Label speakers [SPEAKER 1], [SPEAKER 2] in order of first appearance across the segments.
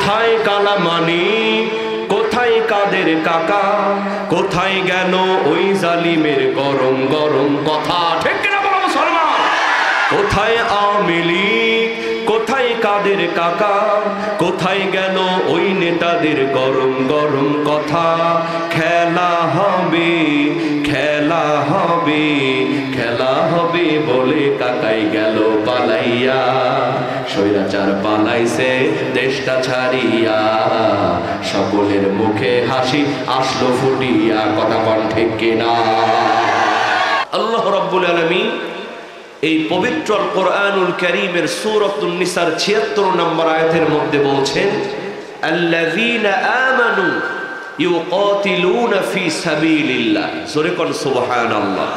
[SPEAKER 1] কোথায় কালামানি, কোথায় কাদের কাকা, কোথায় গেল ওই জালিমের গরম গরম কথা? ঠিক কিনা বলো মুসলমান? কোথায় আওয়ামী লীগ, কোথায় কাদের কাকা, কোথায় গেল ওই নেতাদের গরম গরম কথা? খেলা হবে, খেলা হবে, খেলা হবে বলে কাকাই গেল পালাইয়া, স্বৈরাচার পালাইছে দেশটা ছাড়িয়া, সকলের মুখে হাসি আসলো ফুটিয়া। কথা বল ঠিক কিনা? আল্লাহ রাব্বুল আলামিন এই পবিত্র কোরআনুল কারীমের সূরাতুন নিসার ৭৬ নম্বর আয়াতের মধ্যে বলছেন, আল্লাযীনা আমানু ইউকাতিলুনা ফি সাবিলিল্লাহ। জোরে কোন সুবহানাল্লাহ।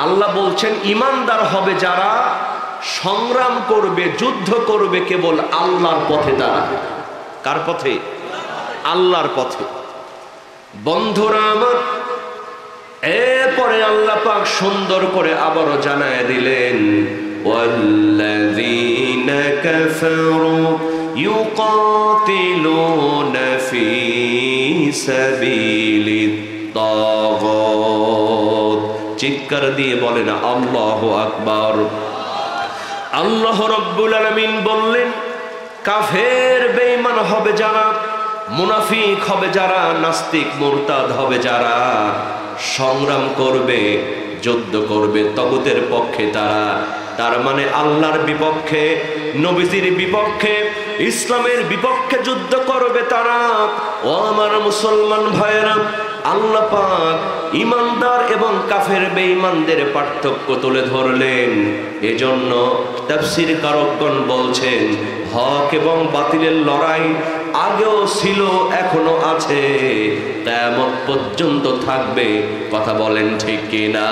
[SPEAKER 1] আল্লাহ বলছেন ঈমানদার হবে যারা সংগ্রাম করবে, যুদ্ধ করবে কেবল আল্লাহর পথে। তারা কার পথে? আল্লাহর পথে। বন্ধুরা আমার, এরপরে আল্লাহ পাক সুন্দর করে আবারও জানায় দিলেন, ওয়াল্লাযীনা কাফারু ইউকাতিলুনা ফি সাবিলিত তাগুত। চিৎকার দিয়ে বলেন আল্লাহু আকবার। আল্লাহ রাব্বুল আলামিন বললেন, কাফের বেঈমান হবে যারা, মুনাফিক হবে যারা, নাস্তিক মুরতাদ হবে যারা, সংগ্রাম করবে, যুদ্ধ করবে তাগুতের পক্ষে তারা, তার মানে আল্লাহর বিপক্ষে, নবীজির বিপক্ষে, ইসলামের বিপক্ষে যুদ্ধ করবে তারা। ও আমার মুসলমান ভাইয়েরা, আল্লাহ পাক ঈমানদার এবং কাফের বেঈমানদের পার্থক্য তুলে ধরলেন। এজন্য তাফসীর কারকগণ বলছেন, হক এবং বাতিলের লড়াই আগেও ছিল, এখনো আছে, কিয়ামত পর্যন্ত থাকবে। কথা বলেন ঠিক কিনা?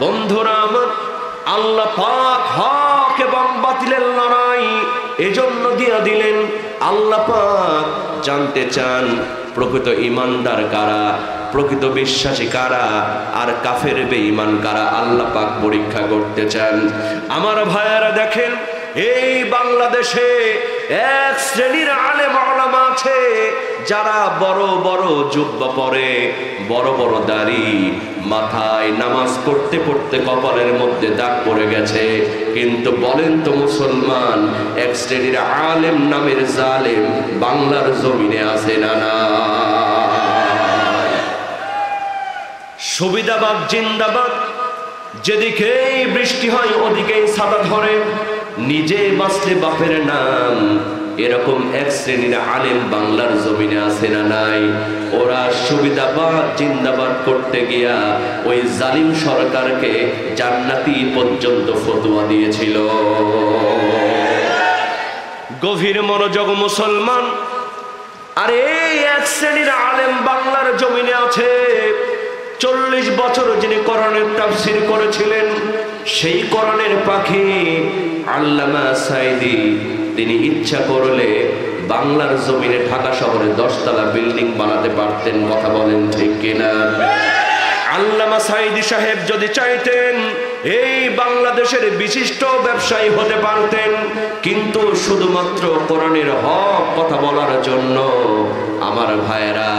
[SPEAKER 1] বন্ধুরা আমার, আল্লাহ পাক হক এবং বাতিলের লড়াই এজন্য দিয়ে দিলেন। আল্লাহ পাক জানতে চান প্রকৃত ঈমানদার কারা, প্রকৃত বিশ্বাসী কারা, আর কাফের বেঈমান কারা। আল্লাহ পাক পরীক্ষা করতে চান। আমার ভাইয়েরা দেখেন, এই বাংলাদেশে এক শ্রেণীর আলেম ওলামা আছে যারা বড় বড় জুব্বা পরে, বড় বড় দাড়ি, মাথায় নামাজ পড়তে পড়তে কপালের মধ্যে দাগ পড়ে গেছে। কিন্তু বলেন তো মুসলমান, এক শ্রেণীর আলেম নামের জালেম বাংলার জমিনে আছে না? না। সুবিধাবাদ জিন্দাবাদ। যেদিকেই বৃষ্টি হয় ওদিকেই ছাতা ধরে, নিজে বাঁচলে বাপের নাম, এরকম এক শ্রেণীর আলেম বাংলার জমিনে আছে না নাই? ওরা সুবিধাবাদ জিন্দাবাদ করতে গিয়া ওই জালিম সরকারকে জান্নাতি পর্যন্ত ফতোয়া দিয়েছিল। গভীর মনোযোগ মুসলমান। আর এই এক শ্রেণীর আলেম বাংলার জমিনে আছে। 40 বছর যিনি কোরআনের তাফসীর করেছিলেন, সেই কোরআনের পাখি আল্লামা সাঈদী, তিনি ইচ্ছা করলে বাংলার জমিনে ঢাকা শহরে 10 তলা বিল্ডিং বানাতে পারতেন। কথা বলেন ঠিক কিনা? আল্লামা সাঈদী সাহেব যদি চাইতেন এই বাংলাদেশের বিশিষ্ট ব্যবসায়ী হতে পারতেন, কিন্তু শুধুমাত্র কোরআনের হক কথা বলার জন্য আমার ভাইয়েরা,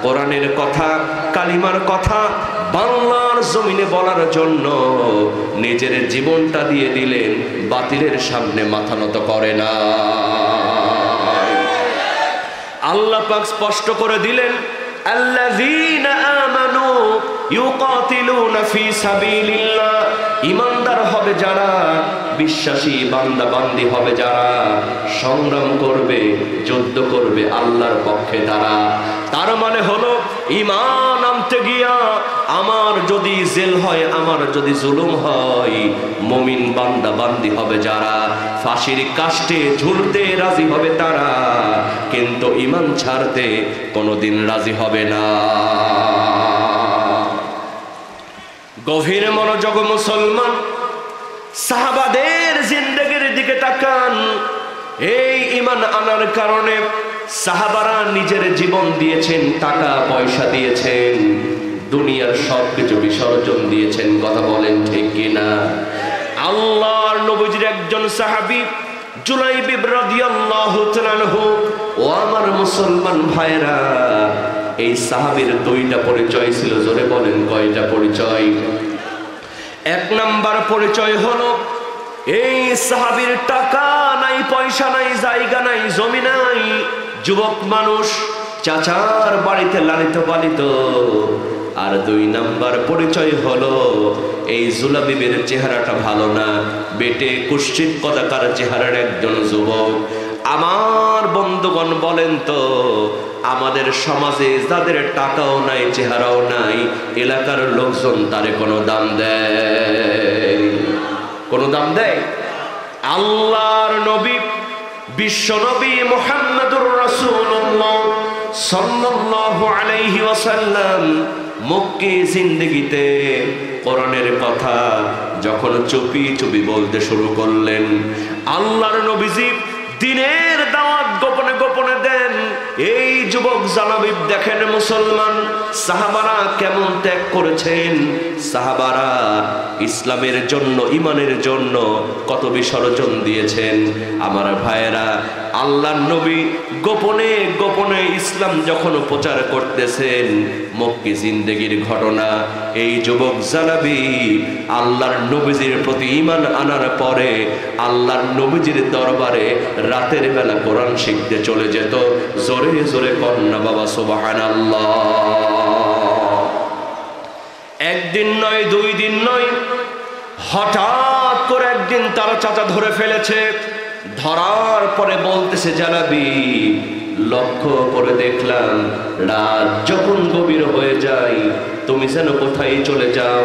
[SPEAKER 1] কোরআনের কথা, কালিমার কথা বাংলার জমিনে বলার জন্য নিজের জীবনটা দিয়ে দিলেন, বাতিলের সামনে মাথা নত করে না। আল্লাহ পাক স্পষ্ট করে দিলেন, আল্লাযীনা আমানু ইউকাতিলুনা ফি সাবিলিল্লাহ। ঈমানদার হবে যারা, বিশ্বাসী বান্দা বান্দি হবে যারা, সংগ্রাম করবে, যুদ্ধ করবে আল্লাহর পক্ষে তারা। তার মানে হলো, ঈমান আনতে গিয়া আমার যদি জেল হয়, আমার যদি জুলুম হয়, মুমিন বান্দা বান্দি হবে যারা, ফাঁসির কাস্টে ঝুলতে রাজি হবে তারা, কিন্তু ঈমান ছাড়তে কোনোদিন রাজি হবে না। গভীর মনোযোগ মুসলমান। সাহাবাদের জিন্দেগির দিকে তাকান। এই ঈমান আনার কারণে সাহাবারা নিজের জীবন দিয়েছেন, টাকা পয়সা দিয়েছেন, দুনিয়ার সবকিছু বিসর্জন দিয়েছেন। কথা বলেন ঠিক কিনা? আল্লাহর নবীজির একজন সাহাবী জুলাইবিব রাদিয়াল্লাহু তাআলা আনহু। ও আমার মুসলমান ভাইরা, এই সাহাবীর দুইটা পরিচয় ছিল। জোরে বলেন কয়টা পরিচয়? এক নাম্বার পরিচয় হলো এই সাহাবীর টাকা নাই, পয়সা নাই, জায়গা নাই, জমি নাই, যুবক মানুষ, চাচার বাড়িতে লালিত পালিত। আর দুই নাম্বার পরিচয় হলো এই জুলাবিবের চেহারাটা ভালো না, বেটে কুশ্চিত কদাকার চেহারার একজন যুবক। আমার বন্ধুগণ বলেন তো, আমাদের সমাজে যাদের টাকাও নাই, চেহারাও নাই, এলাকার লোকজন তারে কোনো দাম দেয়? কোনো দাম দেয়? আল্লাহর নবী, বিশ্ব নবী মুহাম্মদুর রাসূলুল্লাহ সাল্লাল্লাহু আলাইহি ওয়াসাল্লাম মক্কি জিন্দেগিতে কোরআনের কথা যখন চুপি চুপি বলতে শুরু করলেন, আল্লাহর নবীজি দিনের দাওয়াত গোপনে গোপনে দেন। এই যুবক জালাবিব দেখেন মুসলমান সাহাবারা কেমন ত্যাগ করেছেন, সাহাবারা ইসলামের জন্য, ইমানের জন্য কত বিসর্জন দিয়েছেন। আমার ভাইয়েরা, আল্লাহর নবী গোপনে গোপনে ইসলাম যখন প্রচার করতেছেন, মক্কি জিন্দেগির ঘটনা, এই যুবক জালাবি আল্লাহর নবীজির প্রতি ঈমান আনার পরে আল্লাহর নবীজির দরবারে রাতের বেলা কোরআন শিখতে চলে যেত। জোরে জোরে কন্যা বাবা সুবহানাল্লাহ। একদিন নয়, দুই দিন নয়, হঠাৎ করে একদিন তার চাচা ধরে ফেলেছে। ধরার পরে বলতেছে, জালাবি লক্ষ্য করে দেখলাম রাত যখন গভীর হয়ে যায় তুমি যেন কোথায় চলে যাও,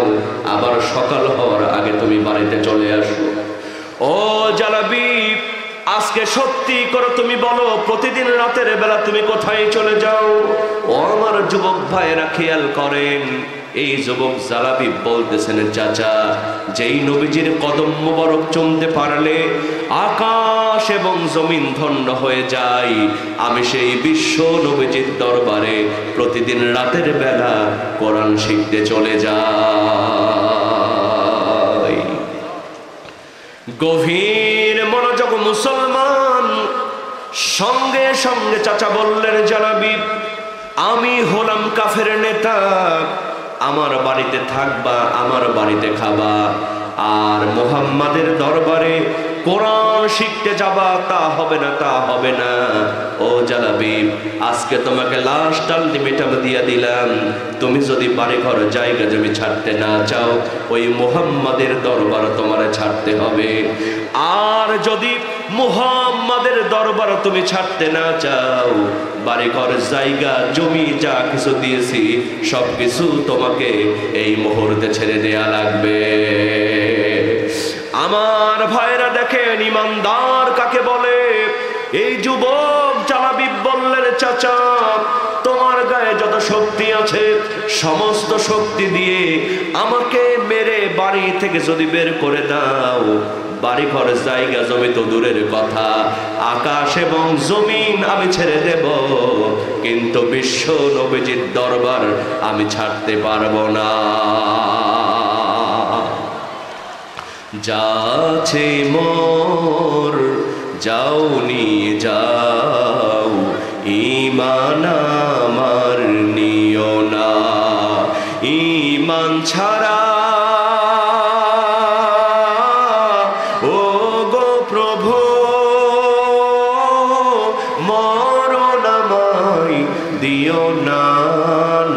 [SPEAKER 1] আবার সকাল হওয়ার আগে তুমি বাড়িতে চলে আসো। ও জালাবি, আজকে সত্যি করে তুমি বলো, প্রতিদিন রাতের বেলা তুমি কোথায় চলে যাও? ও আমার যুবক ভাইয়েরা খেয়াল করেন, এই যুবক জালাবি বলতেছেন, চাচা, যেই নবীজির কদম মোবারক চুমতে পারলে আকাশ এবং জমিন ধন্য হয়ে যায়, আমি সেই বিশ্ব নবীজির দরবারে প্রতিদিন রাতের বেলা কোরআন শিখতে চলে যাই। গভীর মনোযোগ মুসলমান, সঙ্গে সঙ্গে চাচা বললেন, জালাবি আমি হলাম কাফের নেতা, আমার বাড়িতে থাকবা, আমার বাড়িতে খাবা, আর মুহাম্মাদের দরবারে কোরআন শিখতে যাবা, তা হবে না, তা হবে না। ও জালাবি, আজকে তোমাকে লাস্ট আলটিমেটাম দিয়ে দিলাম, তুমি যদি বাড়ি ঘর জায়গা জমি ছাড়তে না চাও, ওই মুহাম্মাদের দরবার তোমারে ছাড়তে হবে। আর যদি মুহাম্মাদের দরবার তুমি ছাড়তে না চাও, বাড়ি ঘর জায়গা জমি যা কিছু দিয়েছি সব কিছু তোমাকে এই মুহূর্তে ছেড়ে দেয়া লাগবে। আমার ভাইরা দেখেন, ইমানদার কাকে বলে? এই যুবক জালাবি বললেন, চাচা তোমার গায়ে যত শক্তি আছে সমস্ত শক্তি দিয়ে আমাকে মেরে বাড়ি থেকে যদি বের করে দাও, বাড়ি ঘর জায়গা জমি তো দূরের কথা, আকাশ এবং জমিন আমি ছেড়ে দেব, কিন্তু বিশ্ব নবীজির দরবার আমি ছাড়তে পারবো না। যাচ্ছে মোর যাও নিয়ে যাও, ঈমান আমার নিও না, ঈমান ছাড়া ও গো প্রভু মরণ আমায় দিও না,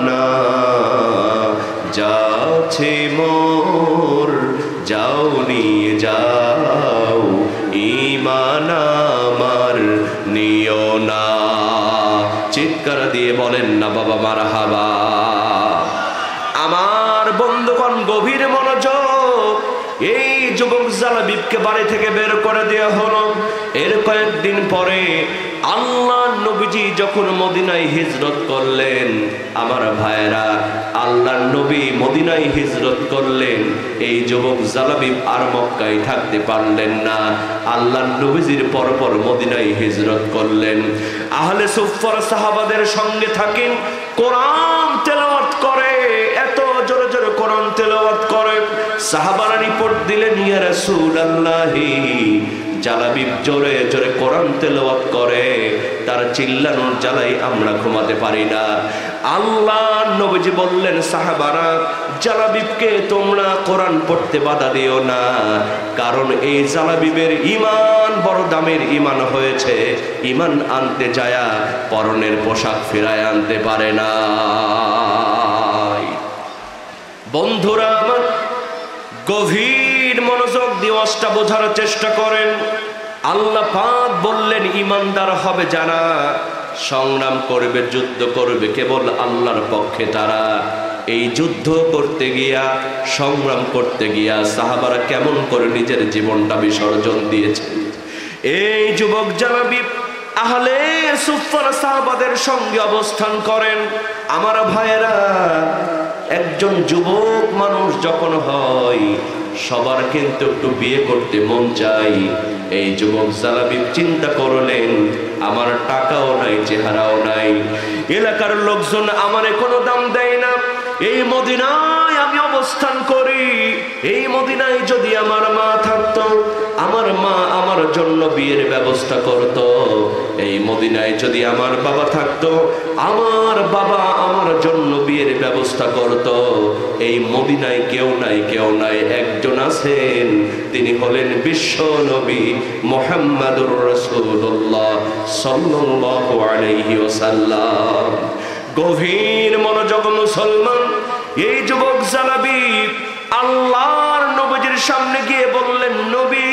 [SPEAKER 1] না যাচ্ছে মোর যাও নিয়ে যাও, ঈমান আমার নিও না। চিৎকার দিয়ে বলেন না বাবা মারহাবা। আমার বন্ধুগণ, গভীর মনোযোগ, এই যুবক জালাবিবকে বাড়ি থেকে বের করে দেওয়া হলো। এর কয়েকদিন পরে আল্লাহ নবীজি যখন মদিনায় হিজরত করলেন, আমার ভাইয়েরা, আল্লাহ নবী মদিনায় হিজরত করলেন, এই যুবক জালাবিব আর মক্কায় থাকতে পারলেন না, আল্লাহ নবীজির পরপর মদিনায় হিজরত করলেন। আহলে সুফফার সাহাবাদের সঙ্গে থাকেন, কোরআন তেলাওয়াত করে, এত জোরে জোরে কোরআন তেলাওয়াত করে। সাহাবারা রিপোর্ট দিলেন, ইয়া রাসূলুল্লাহ, জালাবিব জোরে জোরে কোরআন তেলাওয়াত করে, তার চিল্লানোর জ্বালাই আমরা ঘুমাতে পারি না। আল্লাহ নবীজি বললেন, সাহাবারা জালাবিবকে তোমরা কোরআন পড়তে বাধা দিও না, কারণ এই জালাবিবের ঈমান বড় দামের ঈমান হয়েছে, ঈমান আনতে যায়া পরনের পোশাক ফিরায় আনতে পারে না। বন্ধুরা আমার, গভীর মনোযোগ দিয়ে ওয়াজটা বোঝার চেষ্টা করেন। আল্লাহ পাক বললেন, ঈমানদার হবে যারা, সংগ্রাম করবে, যুদ্ধ করবে কেবল আল্লাহর পক্ষে তারা। এই যুদ্ধ করতে গিয়া, সংগ্রাম করতে গিয়া সাহাবারা কেমন করে নিজের জীবনটা বিসর্জন দিয়েছে। এই যুবক জালাবিব আহলে সুফফার সাহাবাদের সঙ্গে অবস্থান করেন। আমার ভাইয়েরা, একজন যুবক মানুষ যখন হয় সবার কিন্তু একটু বিয়ে করতে মন চাই। এই যুবক জালাবিব চিন্তা করলেন, আমার টাকাও নাই, চেহারাও নাই, এলাকার লোকজন আমারে কোনো দাম দেয় না, এই মদিনায় আমি অবস্থান করি, এই মদিনায় যদি আমার মা থাকতো, আমার মা আমার জন্য বিয়ের ব্যবস্থা করত, এই মদিনায় যদি আমার বাবা থাকতো, আমার বাবা আমার জন্য বিয়ের ব্যবস্থা করত। এই মদিনায় কেউ নাই, কেউ নাই, একজন আছেন, তিনি হলেন বিশ্ব নবী মুহাম্মাদুর রাসূলুল্লাহ সাল্লাল্লাহু আলাইহি ওয়াসাল্লাম। গভীর মনোযোগ মুসলমান, এই যুবক জালাবিব আল্লাহর নবীর সামনে গিয়ে বললেন, নবী,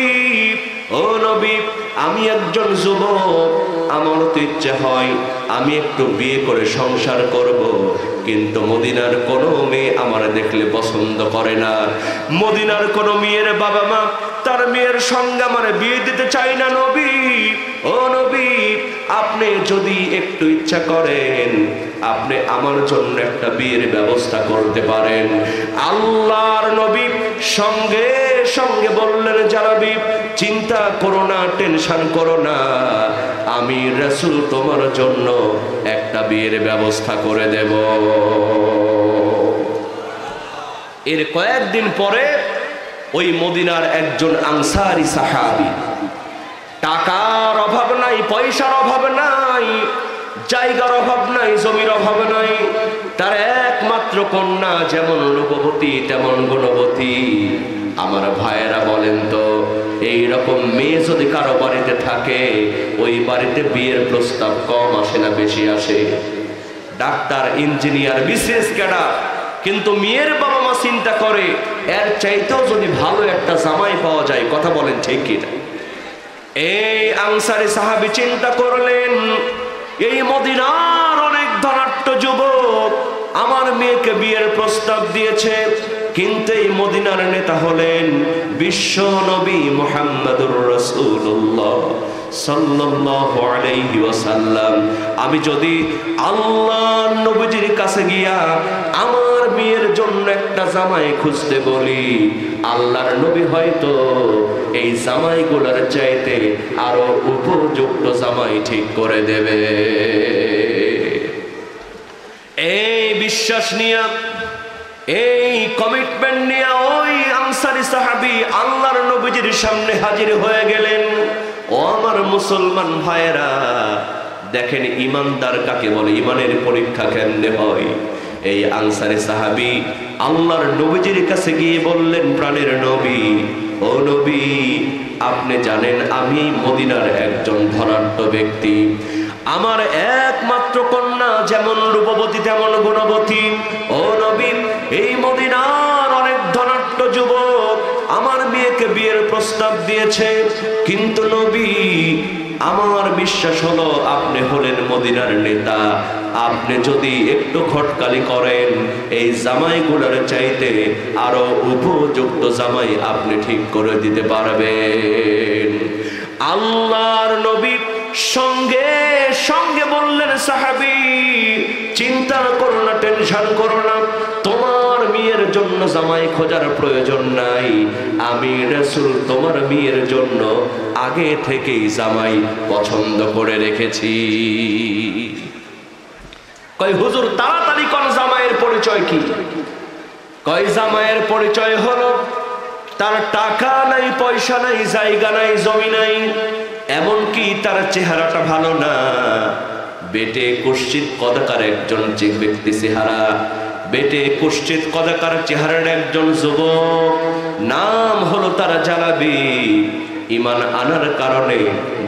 [SPEAKER 1] ও নবী, আমি একজন যুবক, আমার তো ইচ্ছে হয় আমি একটু বিয়ে করে সংসার করব, কিন্তু মদিনার কোনো মেয়ে আমার দেখলে পছন্দ করে না, মদিনার কোনো মেয়ের বাবা মা তার মেয়ের সঙ্গে আমার বিয়ে দিতে চাই না। নবী, ও নবী, আপনি যদি একটু ইচ্ছা করেন, আপনি আমার জন্য একটা বিয়ের ব্যবস্থা করতে পারেন। আল্লাহর নবী সঙ্গে সঙ্গে বললেন, জালাবিব চিন্তা করো না, টেনশন করো না, আমি রাসূল তোমার জন্য একটা বিয়ের ব্যবস্থা করে দেব। এর কয়েকদিন পরে ওই মদিনার একজন আনসারী সাহাবী, টাকার অভাব নাই, পয়সার অভাব নাই, জায়গার অভাব নাই, জমির অভাব নাই, তার একমাত্র কন্যা যেমন রূপবতী তেমন গুণবতী। আমার ভাইয়েরা বলেন তো, এই রকম মেয়ে যদি কারো বাড়িতে থাকে, ওই বাড়িতে বিয়ের প্রস্তাব কম আসে না বেশি আসে? ডাক্তার, ইঞ্জিনিয়ার, বিশেষ ক্যাডার, কিন্তু মেয়ের বাবা মা চিন্তা করে এর চাইতেও যদি ভালো একটা জামাই পাওয়া যায়। কথা বলেন ঠিক কিনা? এই আনসারী সাহাবী চিন্তা করলেন, এই মদিনার অনেক ধনাঢ্য যুবক আমার মেয়েকে বিয়ের প্রস্তাব দিয়েছে, কিন্তু এই মদিনার নেতা হলেন বিশ্ব নবী মুহাম্মাদুর রাসূলুল্লাহ সাল্লাল্লাহু আলাইহি ওয়াসাল্লাম। আমি যদি আল্লাহর নবীজির কাছে গিয়া আমার মেয়ের জন্য একটা জামাই খুঁজতে বলি, আল্লাহর নবী হয়তো এই জামাইগুলোর চাইতে আরো উপযুক্ত জামাই ঠিক করে দেবে। এই বিশ্বাস নিয়ে, এই কমিটমেন্ট নিয়ে ওই আনসারী সাহাবী আল্লাহর নবীজির সামনে হাজির হয়ে গেলেন। ও আমার মুসলমান ভাইয়েরা, দেখেন ঈমানদার কাকে বলে, ঈমানের পরীক্ষা কেমনে হয়। এই আনসারী সাহাবী আল্লাহর নবীজির কাছে গিয়ে বললেন, প্রাণের নবী, ও নবী, আপনি জানেন আমি মদিনার একজন ধনাঢ্য ব্যক্তি, আমার একমাত্র কন্যা যেমন রূপবতী তেমন গুণবতী। ও নবী, এই মদিনার অনেক ধনাঢ্য যুবক আমার মেয়েকে বিয়ের প্রস্তাব দিয়েছে, কিন্তু নবী আমার বিশ্বাস হলো আপনি হলেন মদিনার নেতা, আপনি যদি একটু খটকালি করেন, এই জামাইগুলোর চাইতে আরো উপযুক্ত জামাই আপনি ঠিক করে দিতে পারবেন। আল্লাহর নবী সঙ্গে সঙ্গে বললেন, সাহাবী চিন্তা করো না, টেনশন করো না, তোমার মেয়ের জন্য জামাই খোঁজার প্রয়োজন নাই, আমি রাসূল তোমার মেয়ের জন্য আগে থেকেই জামাই পছন্দ করে রেখেছি। কই হুজুর তাড়াতাড়ি কোন জামাইয়ের পরিচয় কি? কই জামাইয়ের পরিচয় হলো তার টাকা নাই, পয়সা নাই, জায়গা নাই, জমি নাই, এমনকি তার চেহারাটা ভালো না, বেটে কুশ্চিত কদাকার একজন ব্যক্তি চেহারা, বেটে কুশ্চিত কদাকার চেহারার একজন যুবক, নাম হলো তার জালাবি। ইমান আনার কারণে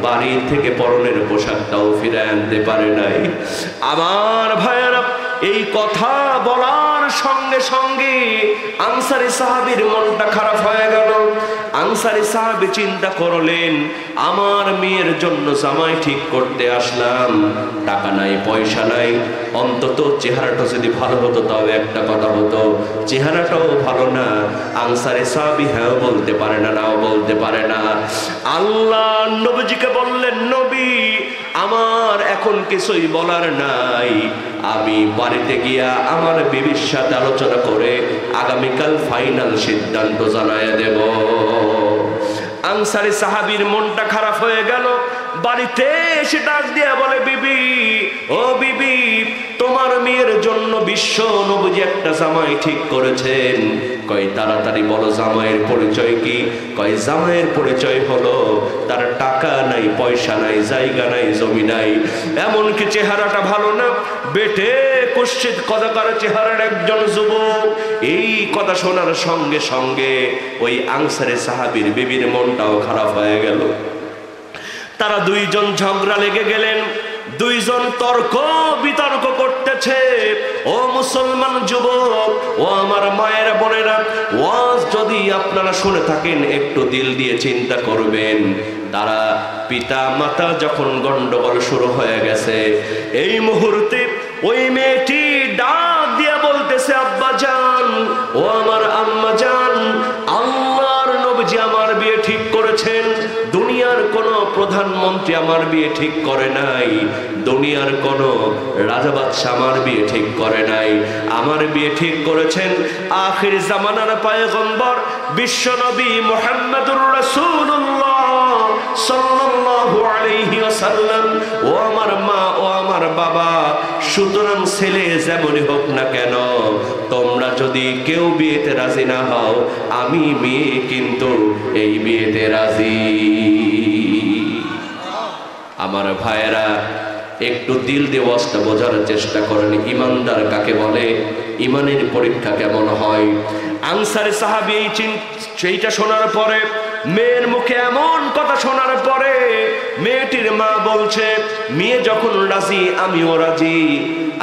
[SPEAKER 1] বাড়ি থেকে পরনের পোশাকটাও ফিরে আনতে পারে নাই। আমার ভাইয়েরা, এই কথা বলার সঙ্গে সঙ্গে আনসারী সাহাবীর মনটা খারাপ হয়ে গেল। আনসারী সাহাবী চিন্তা করলেন, আমার মেয়ের জন্য জামাই ঠিক করতে আসলাম, টাকা নাই, পয়সা নাই, অন্তত চেহারাটা যদি ভালো হতো তাও একটা কথা হতো, চেহারাটাও ভালো না। আনসারী সাহাবী হ্যাঁ বলতে পারে না, নাও বলতে পারে না। আল্লাহ নবীজিকে বললেন, নবী আমার এখন কিছুই বলার নাই, আমি বাড়িতে গিয়া আমার বিবির সাথে আলোচনা করে আগামীকাল ফাইনাল সিদ্ধান্ত জানায় দেব। আনসারী সাহাবীর মনটা খারাপ হয়ে গেল। বাড়িতে এসে ডাক দিয়া বলে, বিবি, ও বিবি, তোমার মেয়ের জন্য বিশ্ব নবীজি একটা জামাই ঠিক করেছেন। কয় তাড়াতাড়ি বলো জামাইয়ের পরিচয় কি? কয় জামাইয়ের পরিচয় হলো তার টাকা নাই, পয়সা নাই, জায়গা নাই, জমি নাই, এমনকি চেহারাটা ভালো না, বেটে কুশ্চিত কদাকার চেহারার একজন যুবক। এই কথা শোনার সঙ্গে সঙ্গে ওই আনসারী সাহাবীর বিবির মনটাও খারাপ হয়ে গেল। তারা দুইজন ঝগড়া লেগে গেলেন, দুইজন তর্ক বিতর্ক করতেছে। ও মুসলমান যুবক, ও আমার মায়ের বোনেরা, ওয়াজ যদি আপনারা শুনে থাকেন একটু দিল দিয়ে চিন্তা করবেন। তারা পিতা মাতা যখন গন্ডগোল শুরু হয়ে গেছে, এই মুহূর্তে ওই মেয়েটি ডাক দিয়ে বলতেছে, আব্বা জান, ও আমার আম্মা জান, আল্লাহর নবীজি আমার বিয়ে ঠিক করেছেন, দুনিয়ার কোন প্রধানমন্ত্রী আমার বিয়ে ঠিক করে নাই, দুনিয়ার কোন রাজা বাদশা আমার বিয়ে ঠিক করে নাই, আমার বিয়ে ঠিক করেছেন আখির জামানার পয়গম্বর বিশ্বনবী মুহাম্মদুর রাসূলুল্লাহ সাল্লাল্লাহু আলাইহি ওয়াসাল্লাম। ও আমার মা, ও আমার বাবা, সুতরাং ছেলে যেমনই হোক না কেন, তোমরা যদি কেউ বিয়েতে রাজি না হও, আমি মেয়ে কিন্তু এই বিয়েতে রাজি। আমার ভাইয়েরা, একটু দিল দিয়ে ওয়াজটা বোঝার চেষ্টা করেন, ইমানদার কাকে বলে, ইমানের পরীক্ষা কেমন হয়। আনসারী সাহাবী সেইটা শোনার পরে, মেয়ের মুখে এমন কথা শোনার পরে মেয়েটির মা বলছে, মেয়ে যখন রাজি আমিও রাজি।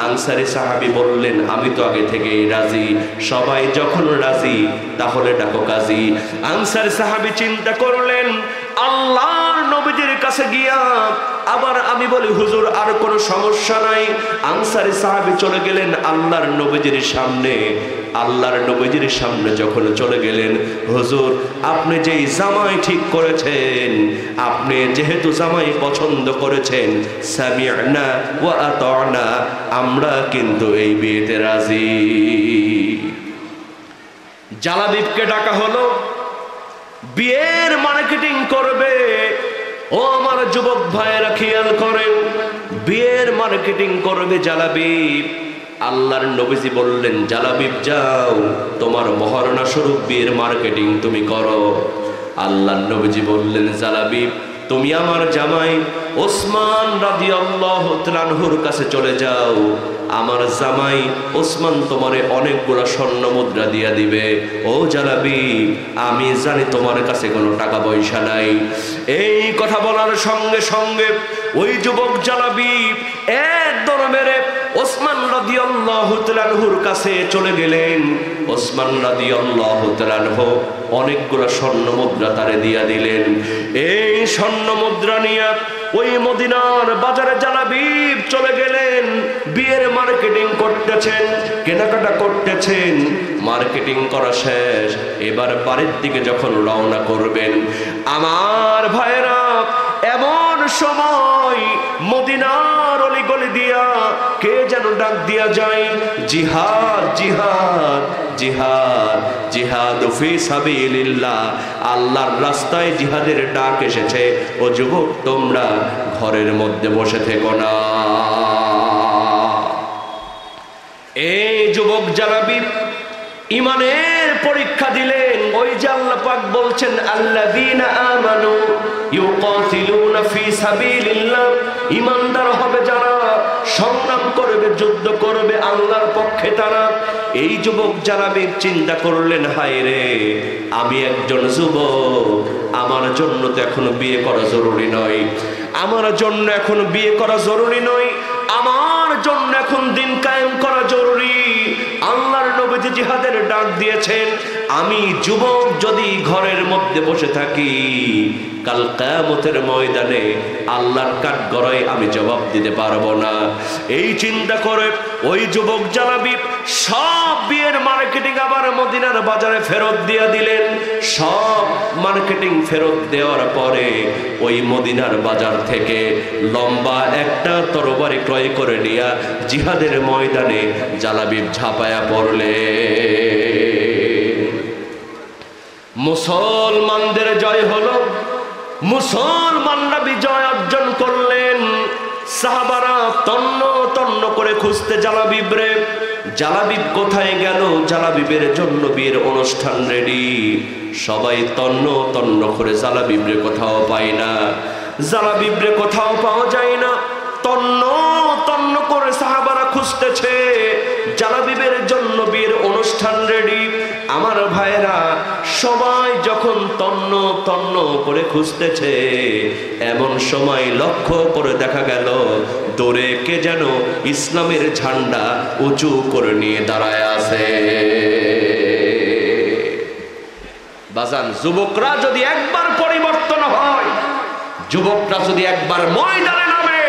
[SPEAKER 1] আনসারী সাহাবী বললেন, আমি তো আগে থেকেই রাজি, সবাই যখন রাজি তাহলে ডাকো কাজী। আনসারী সাহাবী চিন্তা করলেন, আল্লাহর নবীজির কাছে গিয়া আবার আমি বলি, হুজুর আর কোনো সমস্যা নাই। আনসারী সাহাবী চলে গেলেন আল্লাহর নবীজির সামনে। আল্লাহর নবীজির সামনে যখন চলে গেলেন, হুজুর আপনি যেই জামাই ঠিক করেছেন, আপনি যেহেতু জামাই পছন্দ করেছেন, সামি'না ওয়া আতা'না, আমরা কিন্তু এই বিয়েতে রাজি। জালাবিবকে ডাকা হলো, বিয়ের মার্কেটিং করবে। ও আমার যুবক ভাইয়েরা খেয়াল করেন, বিয়ের মার্কেটিং করবে জালাবিব। আল্লাহর নবীজি বললেন, জালাবিব যাও, তোমার মহারণা স্বরূপ বিয়ের মার্কেটিং তুমি করো। আল্লাহর নবীজি বললেন, জালাবিব তুমি আমার জামাই ওসমান রাদিয়াল্লাহু তাআলা আনহুর কাছে চলে যাও, আমার জামাই ওসমান তোমারে অনেকগুলা স্বর্ণ মুদ্রা দিয়া দিবে। ও জালাবিব, আমি জানি তোমার কাছে কোনো টাকা পয়সা নাই। এই কথা বলার সঙ্গে সঙ্গে ওই যুবক জালাবিব এক দৌড় মেরে ওসমান রাদিয়াল্লাহু তাআলা আনহুর কাছে চলে গেলেন। ওসমান রাদিয়াল্লাহু তাআলা আনহু অনেকগুলা স্বর্ণ মুদ্রা তারে দিয়া দিলেন। এই স্বর্ণ মুদ্রা নিয়ে ওই মদিনার বাজারে জালাবিব চলে গেলেন, বিয়ের মার্কেটিং করতেছেন, কেনাকাটা করতেছেন। মার্কেটিং করা শেষ, এবার বাড়ির দিকে যখন রওনা করবেন, আমার ভাইরা, এমন সময় মদিনার অলিগলি দিয়া কে যেন ডাক দিয়া যায়, জিহাদ জিহাদ জিহাদ জিহাদ ফি সাবিলিল্লাহ, আল্লাহর রাস্তায় জিহাদের ডাক এসেছে। ও যুবক, তোমরা ঘরের মধ্যে বসে থেকো না। এই যুবক জালাবিব ইমানের পরীক্ষা দিলেন। ওই যে আল্লাহ পাক বলছেন আল্লাযীনা আমানু ইউকাতিলুনা ফি সাবিলিল্লাহ, ঈমানদার হবে যারা, সংগ্রাম করবে, যুদ্ধ করবে আল্লাহর পক্ষে তারা। এই যুবক জানাবি চিন্তা করলেন, হায় রে আমি একজন যুবক, আমার জন্য তো এখনো বিয়ে করা জরুরি নয়, আমার জন্য এখন বিয়ে করা জরুরি নয়, আমার জন্য এখন দিন কায়েম করা জরুরি। আল্লাহর নবী জিহাদের ডাক দিয়েছেন, আমি যুবক যদি ঘরের মধ্যে বসে থাকি, কাল কিয়ামতের ময়দানে আল্লাহর কাঠগড়ায় আমি জবাব দিতে পারবো না। এই চিন্তা করে ওই যুবক জানাবি সব বিয়ের মার্কেটিং আবার মদিনার বাজারে ফেরত দিয়ে দিলেন। সব মার্কেটিং ফেরত দেওয়ার পরে ওই মদিনার বাজার থেকে লম্বা একটা তরবারি ক্রয় করে নিয়ে জিহাদের ময়দানে জালাবিব ঝাঁপায়া পড়লে। মুসলমানদের জয় হলো, মুসলমানরা বিজয় অর্জন করলেন। সাহাবারা তন্ন তন্ন করে খুঁজতে জালাবিবরে, জালাবিব কোথায় গেল? জালাবিবের জন্য বিয়ের অনুষ্ঠান রেডি, সবাই তন্ন তন্ন করে জালাবিবরে কোথাও পায় না, জালাবিবরে কোথাও পাওয়া যায় না। তন্ন তন্ন করে সাহাবারা খুঁজতেছে, জালাবিবের জন্য বিয়ের অনুষ্ঠান রেডি। আমার ভাইরা সবাই যখন তন্ন তন্ন করে খুঁজতেছে, এমন সময় লক্ষ্য করে দেখা গেল দূরে কে যেন ইসলামের ঝান্ডা উঁচু করে নিয়ে দাঁড়ায় আছে। বাজান, যুবকরা যদি একবার পরিবর্তন হয়, যুবকরা যদি একবার ময়দানে নামে,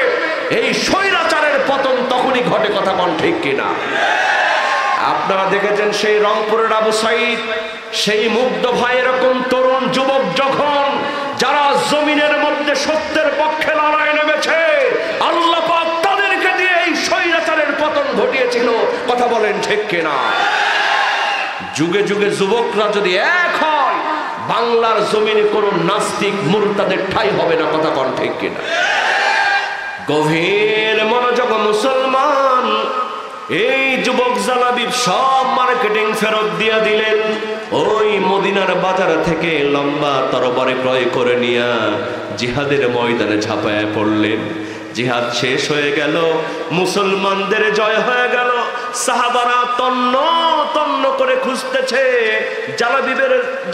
[SPEAKER 1] এই স্বৈরাচারের পতন তখনই ঘটে। কথা বল ঠিক কিনা? আপনারা দেখেছেন সেই রংপুরের আবু সাইদ, সেই মুগ্ধ ভাই, এরকম তরুণ যুবক যখন যারা জমিনের মধ্যে সত্যের পক্ষে লড়াই নেমেছে, আল্লাহ পাক তাদেরকে দিয়ে এই স্বৈরাচারের পতন ঘটিয়েছিল। কথা বলেন ঠিক কিনা? যুগে যুগে যুবকরা যদি এক হয়, বাংলার জমিনে কোনো নাস্তিক মুরতাদের ঠাঁই হবে না। কথা বলেন ঠিক কিনা? গভীর মনোযোগ মুসলমান, এই যুবক জালাবিব সব মার্কেটিং ফেরত দিয়ে দিলেন। ওই মদিনার বাজার থেকে লম্বা তরবারি ক্রয় করে নিয়ে জিহাদের ময়দানে ঝাঁপায় পড়লেন। জিহাদ শেষ হয়ে গেল, মুসলমানদের জয় হয়ে গেল। সাহাবারা তন্ন তন্ন করে খুঁজতেছে,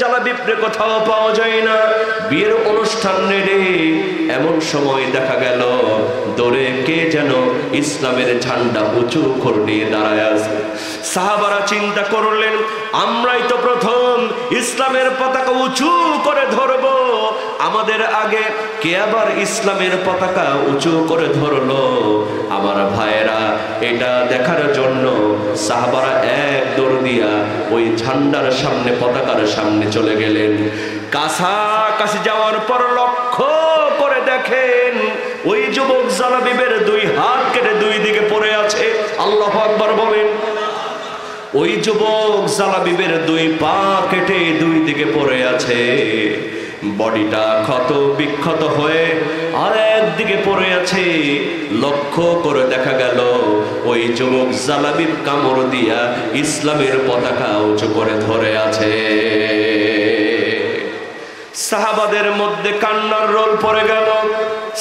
[SPEAKER 1] জালাবিবরে কোথাও পাওয়া যায় না, বিয়ের অনুষ্ঠান রেডি। এমন সময় দেখা গেল দূরে কে যেন ইসলামের ঝান্ডা উঁচু করে নিয়ে দাঁড়ায় আছে। সাহাবারা চিন্তা করলেন, আমরাই তো প্রথম ইসলামের পতাকা উঁচু করে ধরব, আমাদের আগে কে আবার ইসলামের পতাকা উঁচু করে ধরলো? আমার ভাইয়েরা, এটা দেখার জন্য সাহাবারা এক দৌড় দিয়া ওই ঝান্ডার সামনে, পতাকার সামনে চলে গেলেন। কাছাকাছি যাওয়ার পর লক্ষ্য করে দেখেন ওই যুবক জালাবিবের দুই হাত কেটে দুই দিকে পড়ে আছে। আল্লাহু আকবার বলেন। ওই যুবক জালাবিবের দুই পা কেটে দুই দিকে পড়ে আছে, বডিটা ক্ষত বিক্ষত হয়ে আর একদিকে পড়ে আছে। লক্ষ্য করে দেখা গেল ওই যুবক জালাবিব কামড় দিয়া ইসলামের পতাকা উঁচু করে ধরে আছে। সাহাবাদের মধ্যে কান্নার রোল পড়ে গেল।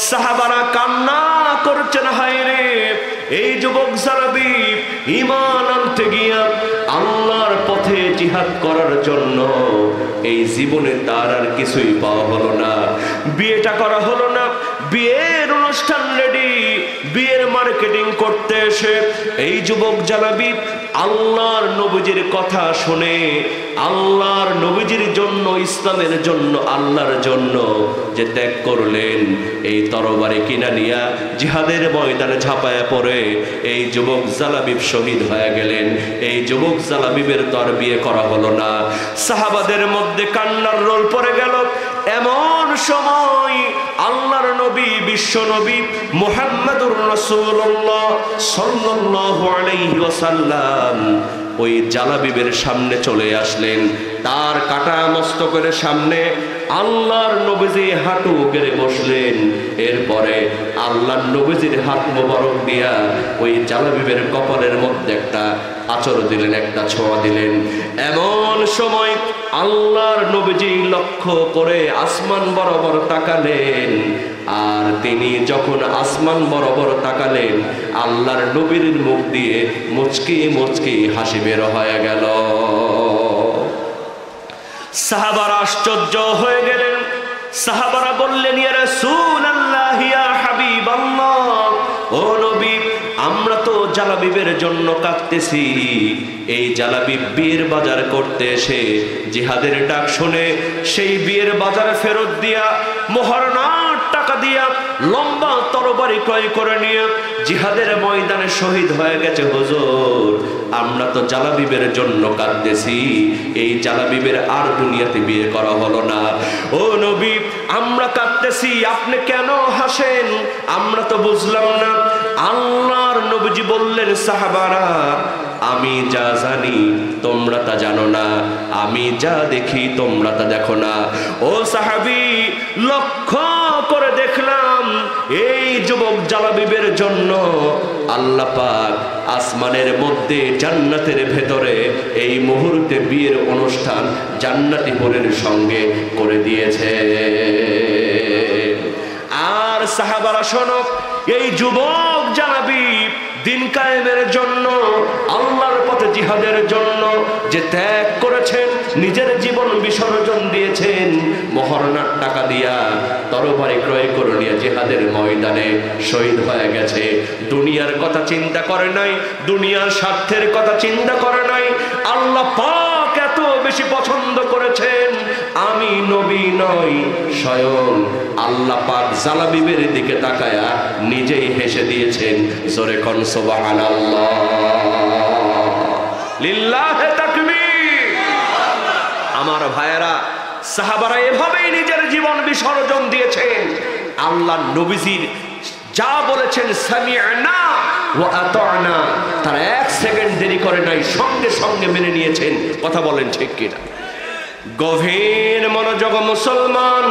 [SPEAKER 1] সাহাবারা কান্না করছেন, হায় রে এই যুবক জালাবিব ঈমান আনতে গিয়া আল্লাহর পথে জিহাদ করার জন্য এই জীবনে তার আর কিছুই পাওয়া হলো না, বিয়েটা করা হলো না। বিয়ের অনুষ্ঠান রেডি, বিয়ের মার্কেটিং করতে এসে এই যুবক জালাবিব আল্লাহর নবীজির কথা শুনে, আল্লাহর নবীজির জন্য, ইসলামের জন্য, আল্লাহর জন্য যে ত্যাগ করলেন, এই তরবারি কিনা নিয়া জিহাদের ময়দানে ঝাঁপায়া পড়ে এই যুবক জালাবিব শহীদ হয়ে গেলেন। এই যুবক জালাবিবের তো আর বিয়ে করা হলো না। সাহাবাদের মধ্যে কান্নার রোল পড়ে গেল। এমন সময় আল্লাহর নবী, বিশ্ব নবী মুহাম্মদুর রাসূলুল্লাহ সাল্লাল্লাহু আলাইহি ওয়াসাল্লাম ওই জালাবিবের সামনে চলে আসলেন। তার কাটা মস্তকের সামনে আল্লাহর নবীজি হাঁটু গেড়ে বসলেন। এরপরে আল্লাহর নবীজির হাত মোবারক দিয়া ওই জালাবিবের কপালের মধ্যে একটা আচর দিলেন, একটা ছোঁয়া দিলেন। এমন সময় আল্লাহর নবীজি লক্ষ্য করে আসমান বরাবর তাকালেন। আর তিনি যখন আসমান বরাবর তাকালেন, আল্লাহর নবীর মুখ দিয়ে মুচকি মুচকি হাসি বের হয়ে গেল। সাহাবারা আশ্চর্য হয়ে গেলেন। সাহাবারা বললেন, ইয়া রাসূলুল্লাহ, ইয়া হাবিবাল্লাহ, ও নবী, আমরা তো জালাবিবের জন্য কাঁদতেছি। এই জালাবিব বিয়ের বাজার করতে এসে জিহাদের ডাক শুনে সেই বিয়ের বাজারে ফেরত দিয়া মোহরনার টাকা দিয়া লম্বা তরবারি ক্রয় করে নিয়ে জিহাদের ময়দানে শহীদ হয়ে গেছে। হুজুর, আমরা তো জালাবিবের জন্য কাঁদতেছি, এই জালাবিবের আর দুনিয়াতে বিয়ে করা হলো না। ও নবী, আমরা কাঁদতেছি, আপনি কেন হাসেন? আমরা তো বুঝলাম না। আল্লাহর নবীজি বললেন, সাহাবারা, আমি যা জানি তোমরা তা জানো না, আমি যা দেখি তোমরা তা দেখো না। ও সাহাবী, লক্ষ্য করে দেখলাম এই যুবক জালাবিবের জন্য আল্লাহ পাক আসমানের মধ্যে জান্নাতের ভেতরে এই মুহূর্তে বিয়ের অনুষ্ঠান জান্নাতি বোনের সঙ্গে করে দিয়েছে। আর সাহাবারা শোনো, এই যুবক জালাবিব দিন কায়েমের জন্য, আল্লাহর পথে জিহাদের জন্য যে ত্যাগ করেছেন, নিজের জীবন বিসর্জন দিয়েছেন, মোহরনার টাকা দিয়া তরবারি ক্রয় করে নিয়ে জিহাদের ময়দানে শহীদ হয়ে গেছে। দুনিয়ার কথা চিন্তা করে নাই, দুনিয়ার স্বার্থের কথা চিন্তা করে নাই। আল্লাহ পাক এত বেশি পছন্দ করেছেন, আমি নবী নই, স্বয়ং আল্লাহ পাক জালাবিবের দিকে তাকায়া নিজেই হেসে দিয়েছেন। জোরে কোন সুবহানাল্লাহ, লিল্লাহি তাকবীর। আমার ভাইয়েরা, সাহাবারা এভাবেই নিজের জীবন বিসর্জন দিয়েছেন। আল্লাহ নবীজির যা বলেছেন, সামি'না ওয়া আতা'না, তারা এক সেকেন্ড দেরি করে নাই, সঙ্গে সঙ্গে মেনে নিয়েছেন। কথা বলেন ঠিক কিনা? গভীর মনোযোগ মুসলমান,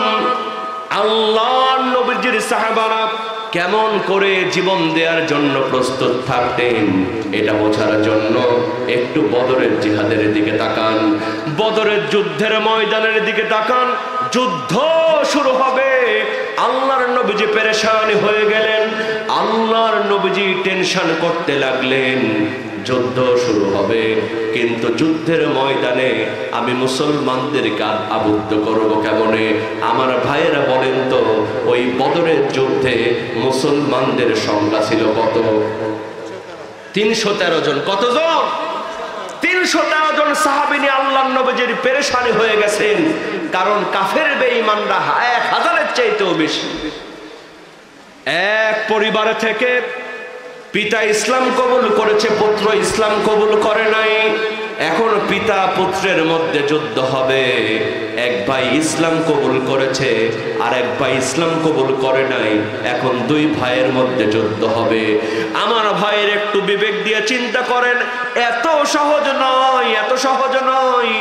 [SPEAKER 1] আল্লাহর নবীজির সাহাবারা কেমন করে জীবন দেওয়ার জন্য প্রস্তুত থাকতেন, এটা বোঝার জন্য একটু বদরের জিহাদের দিকে তাকান, বদরের যুদ্ধের ময়দানের দিকে তাকান। যুদ্ধ শুরু হবে, আল্লাহর নবীজি পেরেশান হয়ে গেলেন, আল্লাহর নবীজি টেনশন করতে লাগলেন। যুদ্ধ শুরু হবে, কিন্তু যুদ্ধের ময়দানে আমি মুসলমানদেরকে আবদ্ধ করব কেমনে? আমার ভাইয়েরা বলেন তো, ওই বদরের যুদ্ধে মুসলমানদের সংখ্যা ছিল কত? 313 জন। কতজন? 313 জন সাহাবী নিয়ে আল্লাহর নবীজির পেরেশানি হয়ে গেছেন। কারণ কাফের বেঈমানরা 1000-এর চাইতেও বেশি। এক পরিবার থেকে পিতা ইসলাম কবুল করেছে, পুত্র ইসলাম কবুল করে নাই। এখন পিতা পুত্রের মধ্যে যুদ্ধ হবে। এক ভাই ইসলাম কবুল করেছে, আর এক ভাই ইসলাম কবুল করে নাই। এখন দুই ভাইয়ের মধ্যে যুদ্ধ হবে। আমার ভাইয়ের একটু বিবেক দিয়ে চিন্তা করেন, এত সহজ নয়, এত সহজ নয়।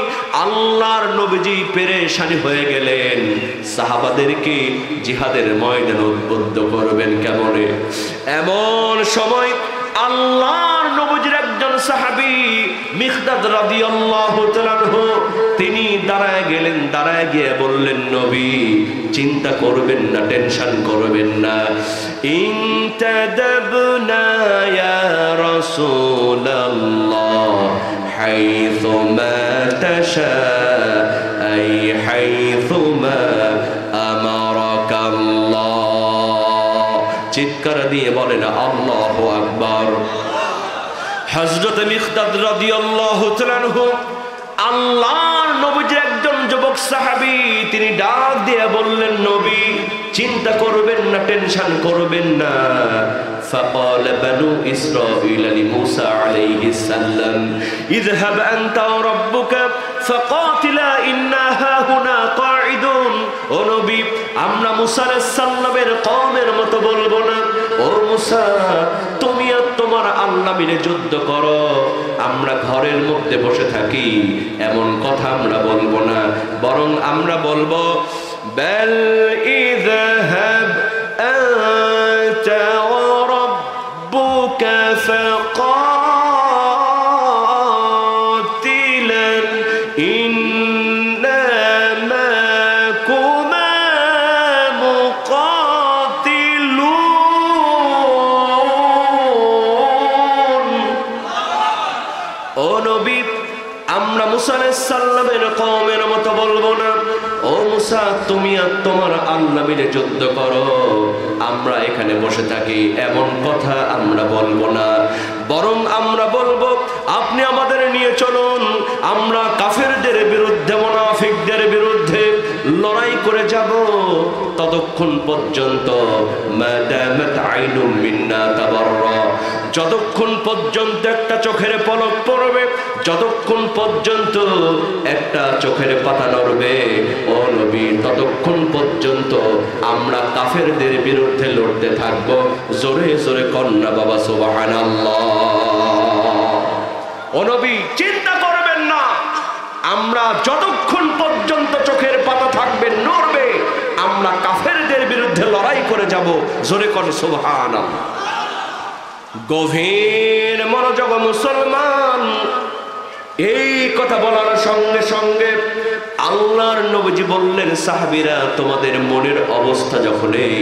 [SPEAKER 1] আল্লাহর নবীজি পেরেশানি হয়ে গেলেন, সাহাবাদেরকে জিহাদের ময়দানে উদ্বুদ্ধ করবেন কেমনে? এমন সময় আল্লাহর নবীজির একজন সাহাবী মিকদাদ রাদিয়াল্লাহু তাআলা আনহু, তিনি দাঁড়ায় গেলেন। দাঁড়ায় গিয়ে বললেন, নবী, চিন্তা করবেন না, টেনশন করবেন না। ইনতাদাবনা ইয়া রাসূলুল্লাহ হাইথুমা তাশা আই হাইথুমা আমারাকাল্লাহ। চিৎকার দিয়ে বলেন আল্লাহু আকবার। হযরত মিকদাদ রাদিয়াল্লাহু তাআলা আনহু, আল্লাহর নবীজির একজন যুবক সাহাবী, তিনি ডাক দিয়ে বললেন, নবী, চিন্তা করবেন না, টেনশন করবেন না। فقال بنو إسرائيل لموسى عليه السلام اذهب أنت وربك فقاتلا إنا هاهنا قاعدون। ও নবী, আমরা মুসা আলাইহিস সালামের কওমের মতো বলবো না। ও মুসা, তুমি আর তোমার তোমার আল্লাহ মিলে যুদ্ধ করো। আমরা ঘরের মধ্যে বসে থাকি এমন কথা আমরা বলবো না, বরং আমরা বলবো বাল ইযহাব আনতা ওয়া রাব্বুকা ফাকাতিলান ইন্না মাকুমা মুকাতিলুন। ও নবী, আমরা মুসা আলাইহিস সালামের কওমের মতো বলবো না ও মুসা তুমি আর তোমার আল্লাহ মিলে যুদ্ধ করো, আমরা এখানে বসে থাকি এমন কথা আমরা বলবো না, বরং আমরা বলবো আপনি আমাদের নিয়ে চলুন, আমরা কাফেরদের বিরুদ্ধে মুনাফিকদের বিরুদ্ধে লড়াই করে যাব ততক্ষণ পর্যন্ত মাদামাত আইনুম মিন্না তাবাররা, যতক্ষণ পর্যন্ত একটা চোখের পলক পড়বে, যতক্ষণ পর্যন্ত একটা চোখের পাতা নড়বে ও নবী ততক্ষণ পর্যন্ত আমরা কাফেরদের বিরুদ্ধে লড়তে থাকবো। জোরে জোরে কন্যা বাবা সুবহানাল্লাহ। ও নবী চিন্তা করবেন না, আমরা যতক্ষণ পর্যন্ত চোখের পাতা থাকবে নড়বে আমরা কাফেরদের বিরুদ্ধে লড়াই করে যাব। জোরে কর সুবহানাল্লাহ। গভীর মনোযোগ মুসলমান, এই কথা বলার সঙ্গে সঙ্গে আল্লাহর নবীজি বললেন সাহাবীরা তোমাদের মনের অবস্থা যখন এই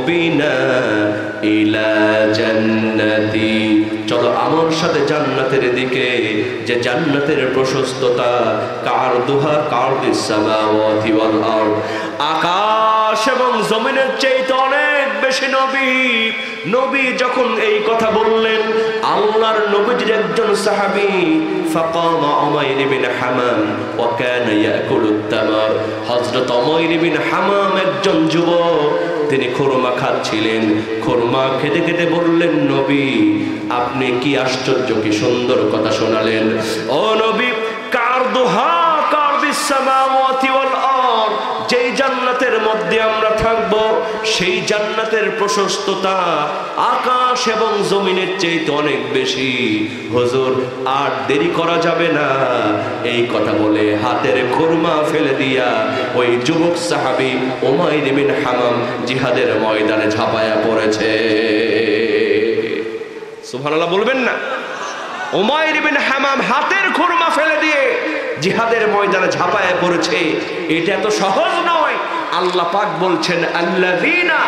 [SPEAKER 1] বিনা ইলা জান্নাতি, চলো আমার সাথে জান্নাতের দিকে, যে জান্নাতের প্রশস্ততা কারদুহা কারদিস সামাওয়াতি ওয়াল আরদ, আকাশ এবং জমিনের চাইতে অনেক বেশি। নবী যখন এই কথা বললেন আল্লাহর নবীজির একজন সাহাবী ফাকামা উমাইর বিন হামাম ওয়া কানা ইয়াকুলুত তামার, হযরত উমাইর বিন হামাম একজন যুবক, তিনি খুরমা খাচ্ছিলেন। খুরমা খেতে খেতে বললেন নবী আপনি কি আশ্চর্য কি সুন্দর কথা শোনালেন। ও নবী কারদুহা কারদিস সামাওয়াতি ওয়াল আরদ, যেই জান্নাতের মধ্যে আমরা থাকব সেই জান্নাতের প্রশস্ততা আকাশ এবং জমিনের চাইতে অনেক বেশি। হুজুর আর দেরি করা যাবে না। এই কথা বলে হাতের খুরমা ফেলে দিয়া ওই যুবক সাহাবী উমাইর বিন হামাম জিহাদের ময়দানে ঝাঁপায়া পড়েছে। সুবহানাল্লাহ বলবেন না? উমাইর বিন হামাম হাতের খুরমা ফেলে দিয়ে জিহাদের ময়দানে ঝাঁপায়া পড়েছে। এটা এত সহজ নয়। আল্লাহ পাক বলছেন আল্লাযীনা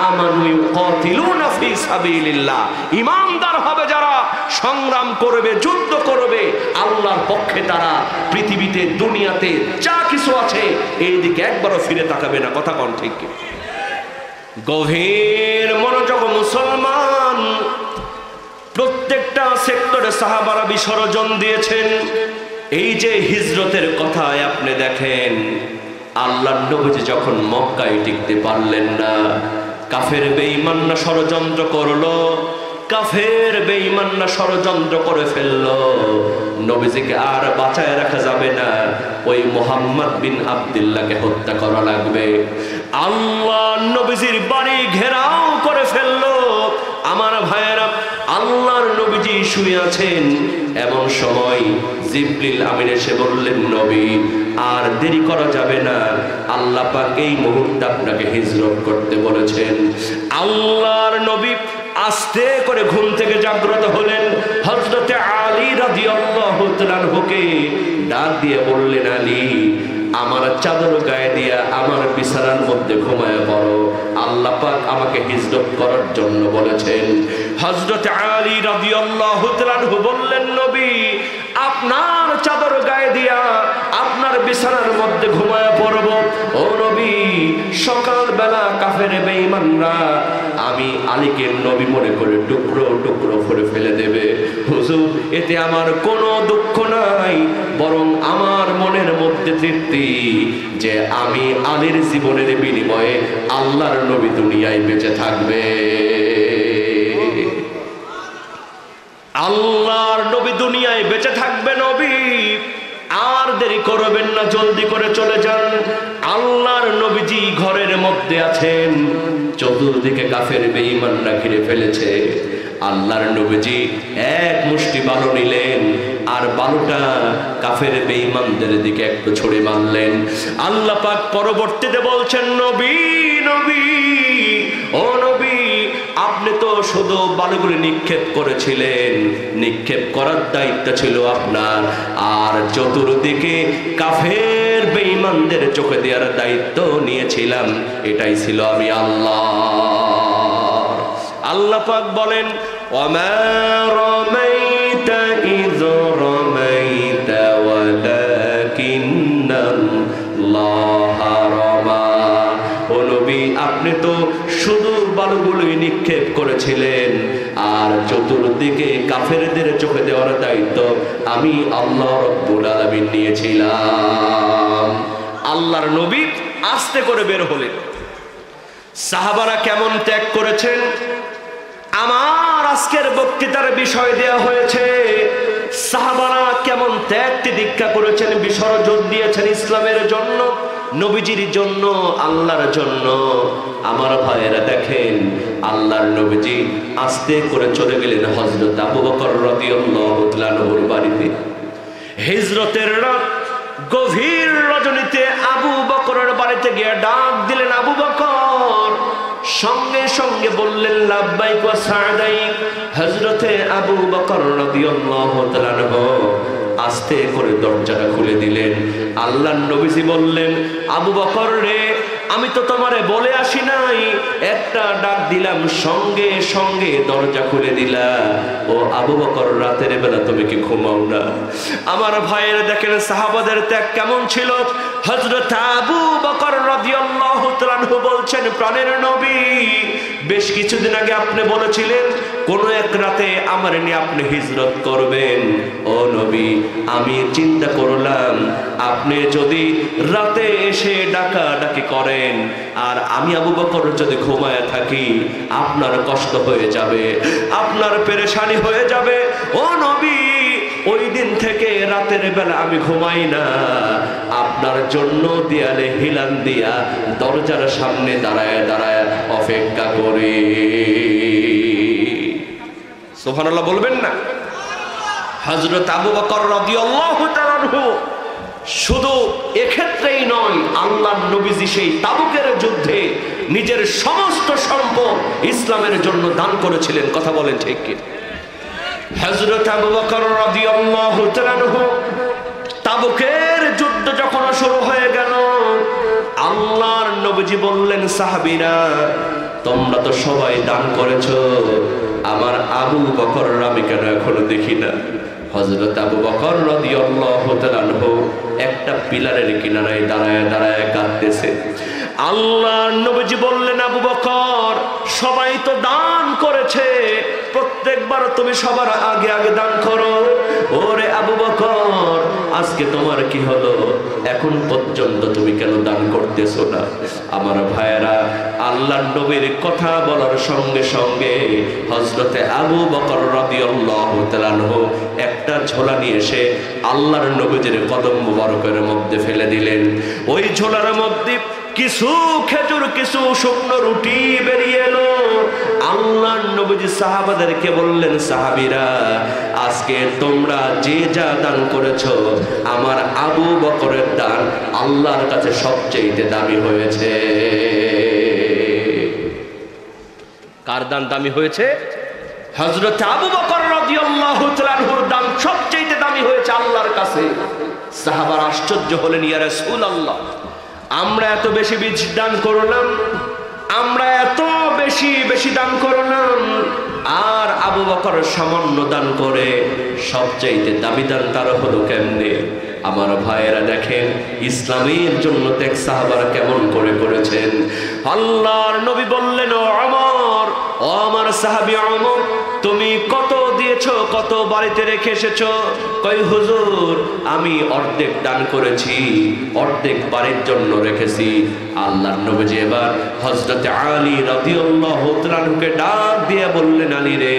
[SPEAKER 1] আমানু ইউকাতিলুনা ফি সাবিলিল্লাহ, ঈমানদার হবে যারা, সংগ্রাম করবে, যুদ্ধ করবে আল্লাহর পক্ষে, তারা পৃথিবীতে দুনিয়াতে যা কিছু আছে এই দিকে একবারও ফিরে তাকাবে না। কথা কোন ঠিক? গভীর মনোযোগ মুসলমান, প্রত্যেকটা সেক্টরে সাহাবারা বিসর্জন দিয়েছেন। এই যে হিজরতের কথায় আপনি দেখেন আল্লাহর নবীজি যখন মক্কায় টিকতে পারলেন না, কাফের বেঈমানরা ষড়যন্ত্র করলো, কাফের বেঈমানরা ষড়যন্ত্র করে ফেললো। নবীজিকে আর বাঁচায় রাখা যাবে না, ওই মুহাম্মদ বিন আব্দুল্লাহকে হত্যা করা লাগবে। আল্লাহ নবীজির বাড়ি ঘেরাও করে ফেললো। আমার ভাইয়েরা, আল্লাহর নবীজি শুয়ে আছেন, এমন সময় জিবরিল আমিন এসে বললেন নবী আর দেরি করা যাবে না, আল্লাহ পাক এই মুহূর্তে আপনাকে হিজরত করতে বলেছেন। আল্লাহর নবী আস্তে করে ঘুম থেকে জাগ্রত হলেন। হযরত আলী রাদিয়াল্লাহু তাআলা আনহুকে ডাক দিয়ে বললেন আলী আমার চাদর গায়ে দিয়া আমার বিছানার মধ্যে ঘুমায় পড়ো, আল্লাহ পাক আমাকে হিজরত করার জন্য বলেছেন। হযরত আলী রাদিয়াল্লাহু তাআলা আনহু বললেন নবী আপনার চাদর গায়ে দিয়া আপনার বিছানার মধ্যে ঘুমায় পড়ব। ও নবী সকালবেলা কাফের বেঈমানরা আমি আলীকে নবী মনে করে টুকরো টুকরো করে ফেলে দেবে। হুজুর এতে আমার কোনো দুঃখ নাই, বরং আমার মনের মধ্যে তৃপ্তি যে আমি আলীর জীবনের বিনিময়ে আল্লাহর নবী দুনিয়ায় বেঁচে থাকবে। আল্লাহর নবী দুনিয়ায় বেঁচে থাকবে। নবী আর দেরি করবেন না, জলদি করে চলে যান। আল্লাহর নবীজি ঘরের মধ্যে আছেন, চতুর্দিকে কাফের বেঈমানরা ঘিরে ফেলেছে। আল্লাহর নবীজি এক মুষ্টি বালু নিলেন, আর বালুটা কাফের বেঈমানদের দিকে একটু ছুঁড়ে মারলেন। আল্লাহ পাক পরবর্তীতে বলছেন, নবী নবী ও নবী, আপনি তো শুধু বালুগুলি নিক্ষেপ করেছিলেন, নিক্ষেপ করার দায়িত্ব ছিল আপনার, আর চতুর্দিকে কাফের বেঈমানদের চোখে দেওয়ার দায়িত্ব নিয়েছিলাম, এটাই ছিল আমি আল্লাহ। আল্লাহ পাক বলেন, ওয়ামা রামাইতা ইয রামাইতা ওয়ালাকিন্নাল্লাহা রামা। ও নবী, আপনি তো শুধু বালুগুলোই নিক্ষেপ করেছিলেন, আর চতুর্দিকে কাফেরদের চোখে দেওয়ার দায়িত্ব আমি আল্লাহ রাব্বুল আলামিন নিয়েছিলাম। আল্লাহর নবী আস্তে করে বের হলেন। সাহাবারা কেমন ত্যাগ করেছেন আমার আজকের বক্তৃতার বিষয় দেয়া হয়েছে। সাহাবারা কেমন ত্যাগ তিতিক্ষা করেছেন, বিসর্জন দিয়েছেন ইসলামের জন্য, নবীজির জন্য, আল্লাহর জন্য। আমার ভাইয়েরা দেখেন, আল্লাহর নবীজি আস্তে করে চলে গেলেন হযরত আবু বকর রাদিয়াল্লাহু তাআলা আনহুর বাড়িতে। হিজরতের রাত, গভীর রজনীতে আবু বকরের বাড়িতে গিয়ে ডাক দিলেন, আবু বকর। সঙ্গে সঙ্গে বললেন, লাব্বাইক ওয়া সা'দাইক। হযরতে আবু বকর রাদিয়াল্লাহু তাআলা আনহু আস্তে করে দরজাটা খুলে দিলেন। আল্লাহর নবীজি বললেন, আবু বকর রে, আমি তো তোমারে বলে আসি নাই, একটা ডাক দিলাম, সঙ্গে সঙ্গে দরজা খুলে দিলা। ও আবু বকর, রাতের বেলা তুমি কি ঘুমাও না? আমার ভাইয়ের দেখেন সাহাবাদের ত্যাগ কেমন ছিল। হযরত আবু বকর রাদিয়াল্লাহু তাআলা আনহু বলছেন, প্রাণের নবী, বেশ কিছুদিন আগে আপনি বলেছিলেন কোন এক রাতে আমার নিয়ে আপনি হিজরত করবেন। ও নবী, আমি চিন্তা করলাম আপনি যদি রাতে এসে ডাকাডাকি করেন আর আমি আবু বকর যদি ঘুমায় থাকি, আপনার কষ্ট হয়ে যাবে, আপনার পেরেশানি হয়ে যাবে। ও নবী, ওই দিন থেকে রাতের বেলা আমি ঘুমাই না, আপনার জন্য দেয়ালে হিলান দিয়া দরজার সামনে দাঁড়ায় দাঁড়ায় অপেক্ষা করি। সুবহানাল্লাহ বলবেন না? হযরত আবু বকর রাদিয়াল্লাহু তাআলা আনহু শুধু এক্ষেত্রেই নয়, আল্লাহর নবীজি সেই তাবুকের যুদ্ধে নিজের সমস্ত সম্পদ ইসলামের জন্য দান করেছিলেন। কথা বলেন ঠিক কি? হযরত আবু বকর রাদিয়াল্লাহু তাআলা আনহু তাবুকের যুদ্ধ যখন শুরু হয়ে গেল, আল্লাহর নবীজি বললেন, সাহাবীরা তোমরা তো সবাই দান করেছো, আমার আবু বকর আমি কেন এখনো দেখি না? হযরত আবু বকর রাদিয়াল্লাহু তাআলা আনহু একটা পিলারের কিনারায় দাঁড়ায় দাঁড়ায় কাঁদতেছে। আল্লাহর নবীজি বললেন, আবু বকর সবাই তো দান করেছে, প্রত্যেকবার তুমি সবার আগে আগে দান করো। ওরে আবু বকর, আজকে তোমার কি হলো? এখন পর্যন্ত তুমি কেন দান করতেছো না? আমার ভাইয়েরা, আল্লাহর নবীর কথা বলার সঙ্গে সঙ্গে হযরতে আবু বকর রাদিয়াল্লাহু তাআলা আনহু একটা ঝোলা নিয়ে এসে আল্লাহর নবীর কদম মোবারকের মধ্যে ফেলে দিলেন। ওই ঝোলার মধ্যে কিছু খেজুর, কিছু শুকনো রুটি বেরিয়ে এলো। আল্লাহর নবীজি সাহাবাদেরকে বললেন, সাহাবীরা আজকে তোমরা যে যা দান করেছো, আমার আবু বকরের দান আল্লাহর কাছে সবচেয়ে দামি হয়েছে। কার দান দামি হয়েছে? হযরত আবু বকর রাদিয়াল্লাহু তাআলা আনহুর দান সবচেয়ে দামি হয়েছে আল্লাহর কাছে। সাহাবারা আশ্চর্য হলেন, ইয়া রাসূলুল্লাহ, আমরা এত বেশি বীজ দান করলাম, আমরা এত বেশি বেশি দান করলাম, আর আবু বকর সামান্য দান করে সবচাইতে দামি দান তার হলো কেমনে? আমার ভাইয়েরা দেখেন, ইসলামের জন্য ত্যাগ সাহাবারা কেমন করে করেছেন। আল্লাহর নবী বললেন, ও ওমর, ও আমার সাহাবী ওমর, তুমি কতদিন দিয়েছো, কত বাড়িতে রেখে এসেছো? কই হুজুর আমি অর্ধেক দান করেছি, অর্ধেক বাড়ির জন্য রেখেছি। আল্লাহর নবীজি এবার হযরত আলী রাদিয়াল্লাহু তাআলা আনহুকে ডাক দিয়ে বললেন, আলী রে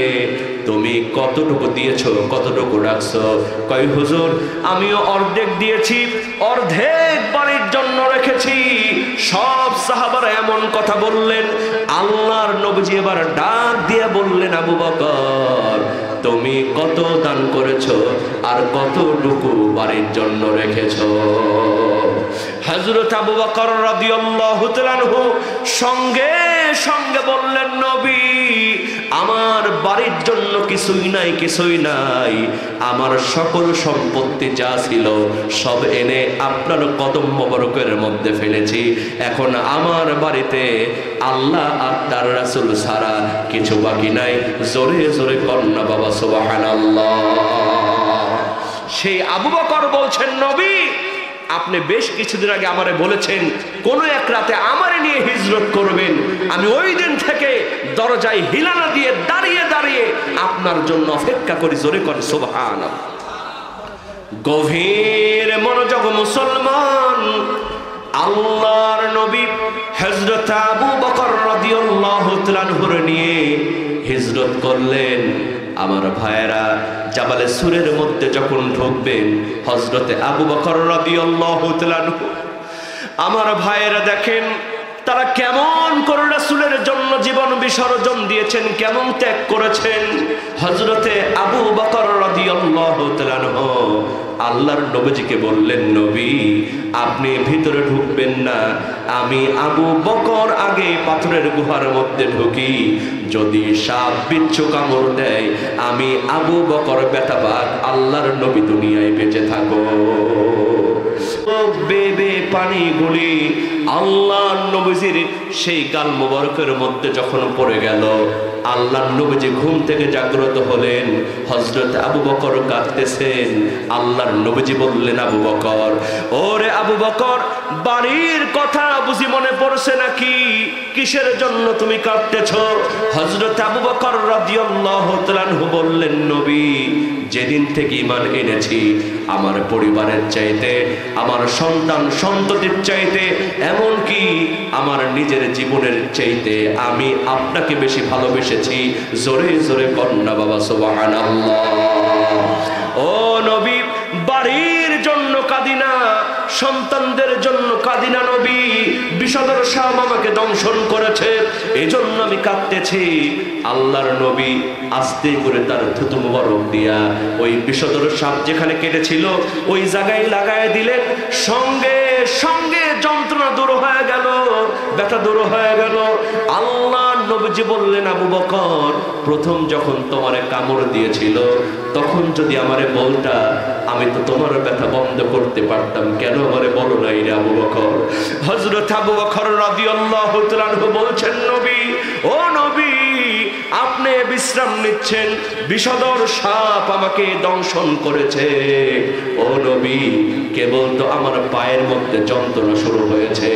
[SPEAKER 1] তুমি কতটুকু দিয়েছো, কতটুকু রাখছো? কই হুজুর আমিও অর্ধেক দিয়েছি, অর্ধেক বাড়ির জন্য রেখেছি। সব সাহাবারা এমন কথা বললেন। আল্লাহর নবীজি এবার ডাক দিয়ে বললেন, আবু বকর তুমি কত দান করেছো আর কতটুকু বাড়ির জন্য রেখেছো? হযরত আবু বকর রাদিয়াল্লাহু তাআলা আনহু সঙ্গে সঙ্গে বললেন, নবী আমার বাড়ির জন্য কিছুই নাই, কিছুই নাই। আমার সকল সম্পত্তি যা ছিল সব এনে আপনার কদম মোবারকের মধ্যে ফেলেছি। এখন আমার বাড়িতে আল্লাহ আর তার রাসূল ছাড়া কিছু বাকি নাই। জোরে জোরে কন্যা বাবা সুবহানাল্লাহ। সেই আবু বকর বলছেন, নবী আপনি বেশ কিছুদিন আগে আমারে বলেছেন কোন এক রাতে আমারে নিয়ে হিজরত করবেন। আমি ওই দিন থেকে দরজায় হিলানা দিয়ে দাঁড়িয়ে দাঁড়িয়ে আপনার জন্য অপেক্ষা করি। জোরে কর সুবহানাল্লাহ। গভীর মনোযোগ মুসলমান, আল্লাহর নবী হযরত আবু বকর রাদিয়াল্লাহু তাআলা আনহু নিয়ে হিজরত করলেন। আমার ভাইয়েরা জাবালে সুরের মধ্যে যখন ঢুকবেন হযরতে আবু বকর রাদিয়াল্লাহু তাআলা আনহু, আমার ভাইয়েরা দেখেন তারা কেমন করে রাসূলের জন্য জীবন বিসর্জন দিয়েছেন, কেমন ত্যাগ করেছেন। হযরতে আবু বকর রাদিয়াল্লাহু তাআলা আনহু আল্লাহর নবীজিকে বললেন, নবী আপনি ভিতরে ঢুকবেন না, আমি আবু বকর আগে পাথরের গুহার মধ্যে ঢুকি। যদি সাপ বিচ্ছু কামড় দেয় আমি আবু বকর ব্যথা পাক, আল্লাহর নবী দুনিয়ায় বেঁচে থাকো। বেবে পানিগুলি আল্লাহর নবীজির সেই গাল মোবারকের মধ্যে যখন পড়ে গেল, আল্লাহর নবীজি ঘুম থেকে জাগ্রত হলেন। হযরত আবু বকর কাঁদতেছেন। আল্লাহর নবীজি বললেন, আবু বকর ওরে আবু বকর বাড়ির কথা বুঝি মনে পড়ছে নাকি? কিসের জন্য তুমি কাঁদতেছো? হযরত আবু বকর রাদিয়াল্লাহু তাআলা আনহু বললেন, নবী যেদিন থেকে ঈমান এনেছি আমার পরিবারের চাইতে, আমার সন্তান সন্ততির চাইতে, এমনকি আমার নিজের জীবনের চাইতে আমি আপনাকে বেশি ভালোবেসেছি। জোরে জোরে কন্যা বাবা সুবহানাল্লাহ। ও নবী বাড়ির জন্য কাঁদিনা, সন্তানদের জন্য কাঁদিনা নবী। বিষধর সাপ আমাকে দংশন করেছে, এজন্য আমি কাঁদতেছি। আল্লাহর নবী আস্তে করে তার থুতু মুবারক দিয়া ওই বিষধর সাপ যেখানে কেটেছিল ওই জায়গায় লাগায় দিলেন। সঙ্গে সঙ্গে যন্ত্রণা দূর হয়ে গেল, ব্যথা দূর হয়ে গেল। আল্লাহ নবীজি বললেন, আবু বকর প্রথম যখন তোমারে কামড় দিয়েছিল তখন যদি আমারে বলতা আমি তো তোমার ব্যথা বন্ধ করতে পারতাম, কেন আমারে বলো নাই রে আবু বকর? হযরত আবু বকর রাদিয়াল্লাহু তাআলা আনহু বলছেন, নবী ও নবী আপনি বিশ্রাম নিচ্ছেন, বিষধর সাপ আমাকে দংশন করেছে। ও নবী কেবল তো আমার পায়ের মধ্যে যন্ত্রণা শুরু হয়েছে।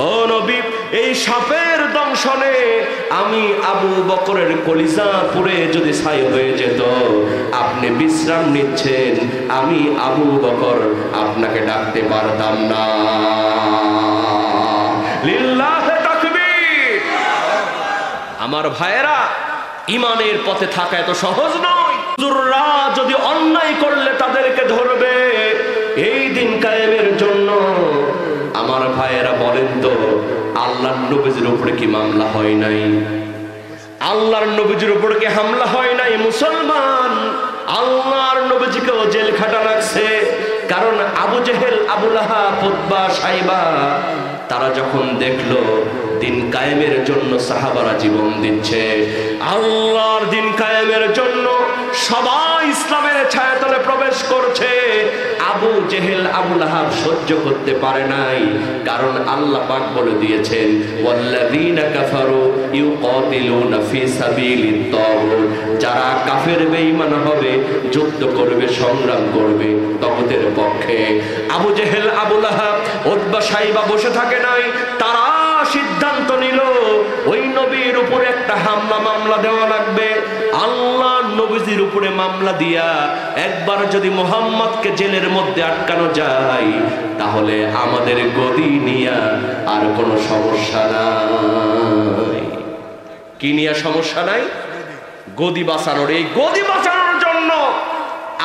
[SPEAKER 1] ও নবী এই সাপের দংশনে আমি আবু বকরের কলিজা পুড়ে যদি ছাই হয়ে যেত। আপনি বিশ্রাম নিচ্ছেন, আমি আবু বকর আপনাকে ডাকতে পারতাম না। লিল্লাহে তাকবীর। আমার ভাইয়েরা ঈমানের পথে থাকা এত সহজ নয়। হুজুররা যদি অন্যায় করলে তাদেরকে ধরবে এই দিন কায়েমের জন্য। আমার ভাইয়েরা বলেন তো আল্লাহর নবীর উপরে কি মামলা হয় নাই? আল্লাহর নবীর উপরে কি হামলা হয় নাই? মুসলমান আল্লাহর নবীজিকেও জেল খাটা লাগছে। কারণ আবু জেহেল, আবু লাহাব, উতবা, সাইবা তারা যখন দেখলো দিন কায়েমের জন্য সাহাবারা জীবন দিচ্ছে, আল্লাহর দিন কায়েমের জন্য সবাই ইসলামের ছায়াতলে প্রবেশ করছে, আবু জেহেল, আবু লাহাব সহ্য করতে পারে নাই। কারণ আল্লাহ পাক বলে দিয়েছেন, ওয়াল্লাযীনা কাফারু ইউকাতিলুনা ফি সাবিলিত তাগুত, যারা কাফের বেঈমান হবে যুদ্ধ করবে, সংগ্রাম করবে তাগুতের পক্ষে। আবু জেহেল, আবু লাহাব, উতবা, সাইবা বসে থাকে নাই, তারা সিদ্ধান্ত নিল ওই নবীর উপরে একটা হামলা মামলা দেওয়া লাগবে। আল্লাহ নবীজির উপরে মামলা দিয়া একবার যদি মুহাম্মদকে জেলের মধ্যে আটকানো যায়, তাহলে আমাদের গদি নিয়া আর কোনো সমস্যা নাই। কি নিয়ে সমস্যা নাই? গদি বাঁচানোর। এই গদি বাঁচানোর জন্য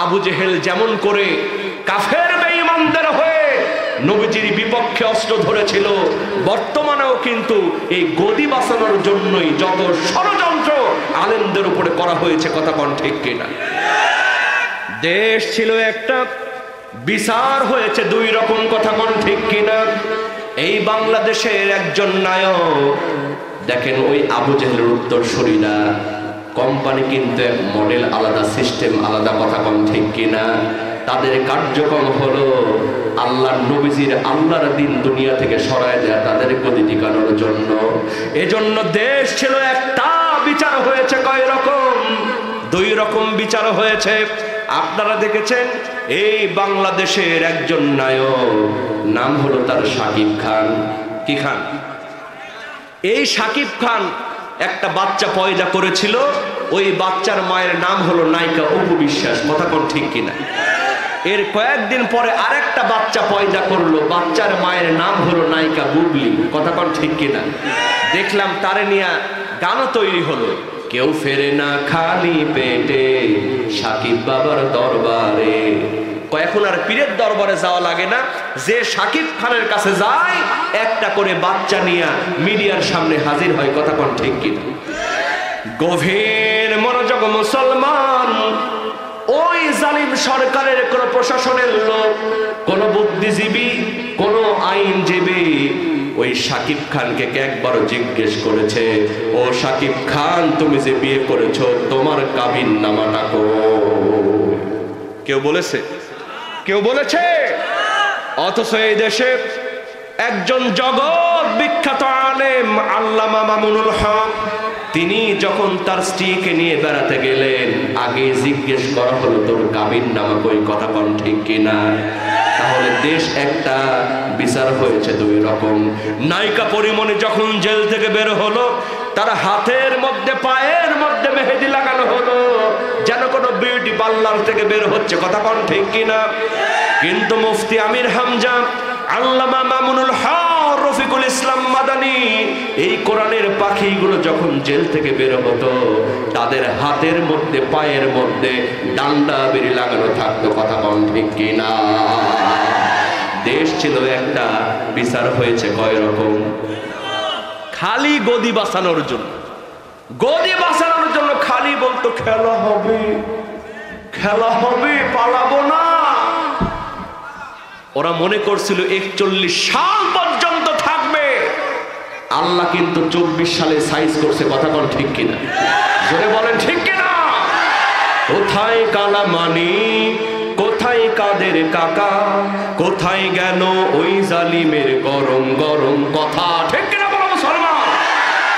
[SPEAKER 1] আবু জেহেল যেমন করে কাফের বেঈমানদের হয়ে নবীজির বিপক্ষে অস্ত্র ধরেছিল, বর্তমানেও কিন্তু এই গদি বাঁচানোর জন্যই যত ষড়যন্ত্র আলেমদের উপরে করা হয়েছে। কথা কোন ঠিক কিনা? দেশ ছিল একটা, বিচার হয়েছে দুই রকম। কথা কোন ঠিক কিনা? এই বাংলাদেশের একজন নায়ক, দেখেন ওই আবু জেহেলের উত্তরসূরিরা, কোম্পানি কিন্তু এক মডেল আলাদা, সিস্টেম আলাদা। কথা কোন ঠিক কিনা? তাদের কার্যক্রম হলো আল্লাহর নবীজির আল্লাহর দিন দুনিয়া থেকে সরায় দেয়া, তাদের গদি টিকানোর জন্য। এজন্য দেশ ছিল একটা, বিচার হয়েছে কয় রকম? দুই রকম বিচার হয়েছে। আপনারা দেখেছেন এই বাংলাদেশের একজন নায়ক, নাম হলো তার শাকিব খান। কি খান? এই শাকিব খান একটা বাচ্চা পয়দা করেছিল, ওই বাচ্চার মায়ের নাম হলো নায়িকা অপু বিশ্বাস। কথা কোন ঠিক কিনা? এর কয়েকদিন পরে আরেকটা বাচ্চা পয়দা করলো, বাচ্চার মায়ের নাম হলো নায়িকা বুবলি। কথা কোন ঠিক কিনা? দেখলাম তারে নিয়ে গানও তৈরি হলো, কেউ ফেরে না খালি পেটে শাকিব বাবার দরবারে। এখন আর পীরের দরবারে যাওয়া লাগে না, যে শাকিব খানের কাছে যায় একটা করে বাচ্চা নিয়ে মিডিয়ার সামনে হাজির হয়। কথা কোন ঠিক কিনা? গভীর মনোযোগ মুসলমান, ওই জালিম সরকারের কোন প্রশাসনের লোক, কোন বুদ্ধিজীবী, কোন আইনজীবী ওই শাকিব খানকে একবারও জিজ্ঞেস করেছে, ও শাকিব খান তুমি যে বিয়ে করেছো তোমার কাবিন নামাটা কই? কেউ বলেছে? কেউ বলেছে? অথচ এই দেশে একজন জগৎ বিখ্যাত আলেম আল্লামা মামুনুল হক, তিনি যখন তার স্ত্রীকে নিয়ে বেড়াতে গেলেন, আগে জিজ্ঞেস করা হলো তোর কাবিন নামা কই? কথা কোন ঠিক কিনা? তাহলে দেশ একটা, বিচার হয়েছে দুই রকম। নায়িকা পরিমণি যখন জেল থেকে বের হলো, তার হাতের মধ্যে পায়ের মধ্যে মেহেদি লাগানো হলো, যেন কোনো বিউটি পার্লার থেকে বের হচ্ছে। কথা কোন ঠিক কিনা? কিন্তু মুফতি আমির হামজা, আল্লামা মামুনুল হক, রফিকুল ইসলাম মাদানী, এই কোরআনের পাখিগুলো যখন জেল থেকে বের হতো, তাদের হাতের মধ্যে পায়ের মধ্যে ডান্ডা বেরি লাগানো থাকতো। কথা কোন ঠিক কিনা? দেশ ছিল একটা, বিচার হয়েছে কয় রকম? খালি গদি বাঁচানোর জন্য। গদি বাঁচানোর জন্য খালি বলতো খেলা হবে, খেলা হবে, পালাবো না। ওরা মনে করছিল 41 সাল পর্যন্ত থাকবে। আল্লাহ কিন্তু 24 সালে সাইজ করছে। কথা কোন ঠিক কিনা? জোরে বলেন ঠিক কিনা? কোথায় কালামানি, কোথায় কাদের কাকা, কোথায় গেল ওই জালিমের গরম গরম কথা? ঠিক কিনা বলো মুসলমান?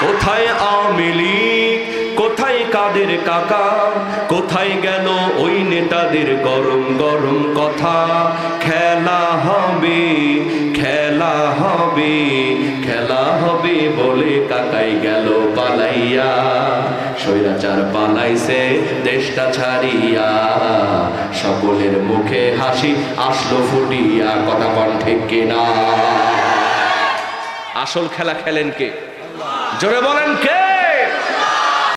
[SPEAKER 1] কোথায় আওয়ামী লীগ, কোথায় কাদের কাকা, কোথায় গেল ওই নেতাদের গরম গরম কথা? খেলা হবে, খেলা হবে, খেলা হবে বলে কাকাই গেল পালাইয়া, স্বৈরাচার পালাইছে দেশটা ছাড়িয়া, সকলের মুখে হাসি আসলো ফুটিয়া। কথা কোন ঠিক কিনা? আসল খেলা খেলেন কে? জোরে বলেন কে?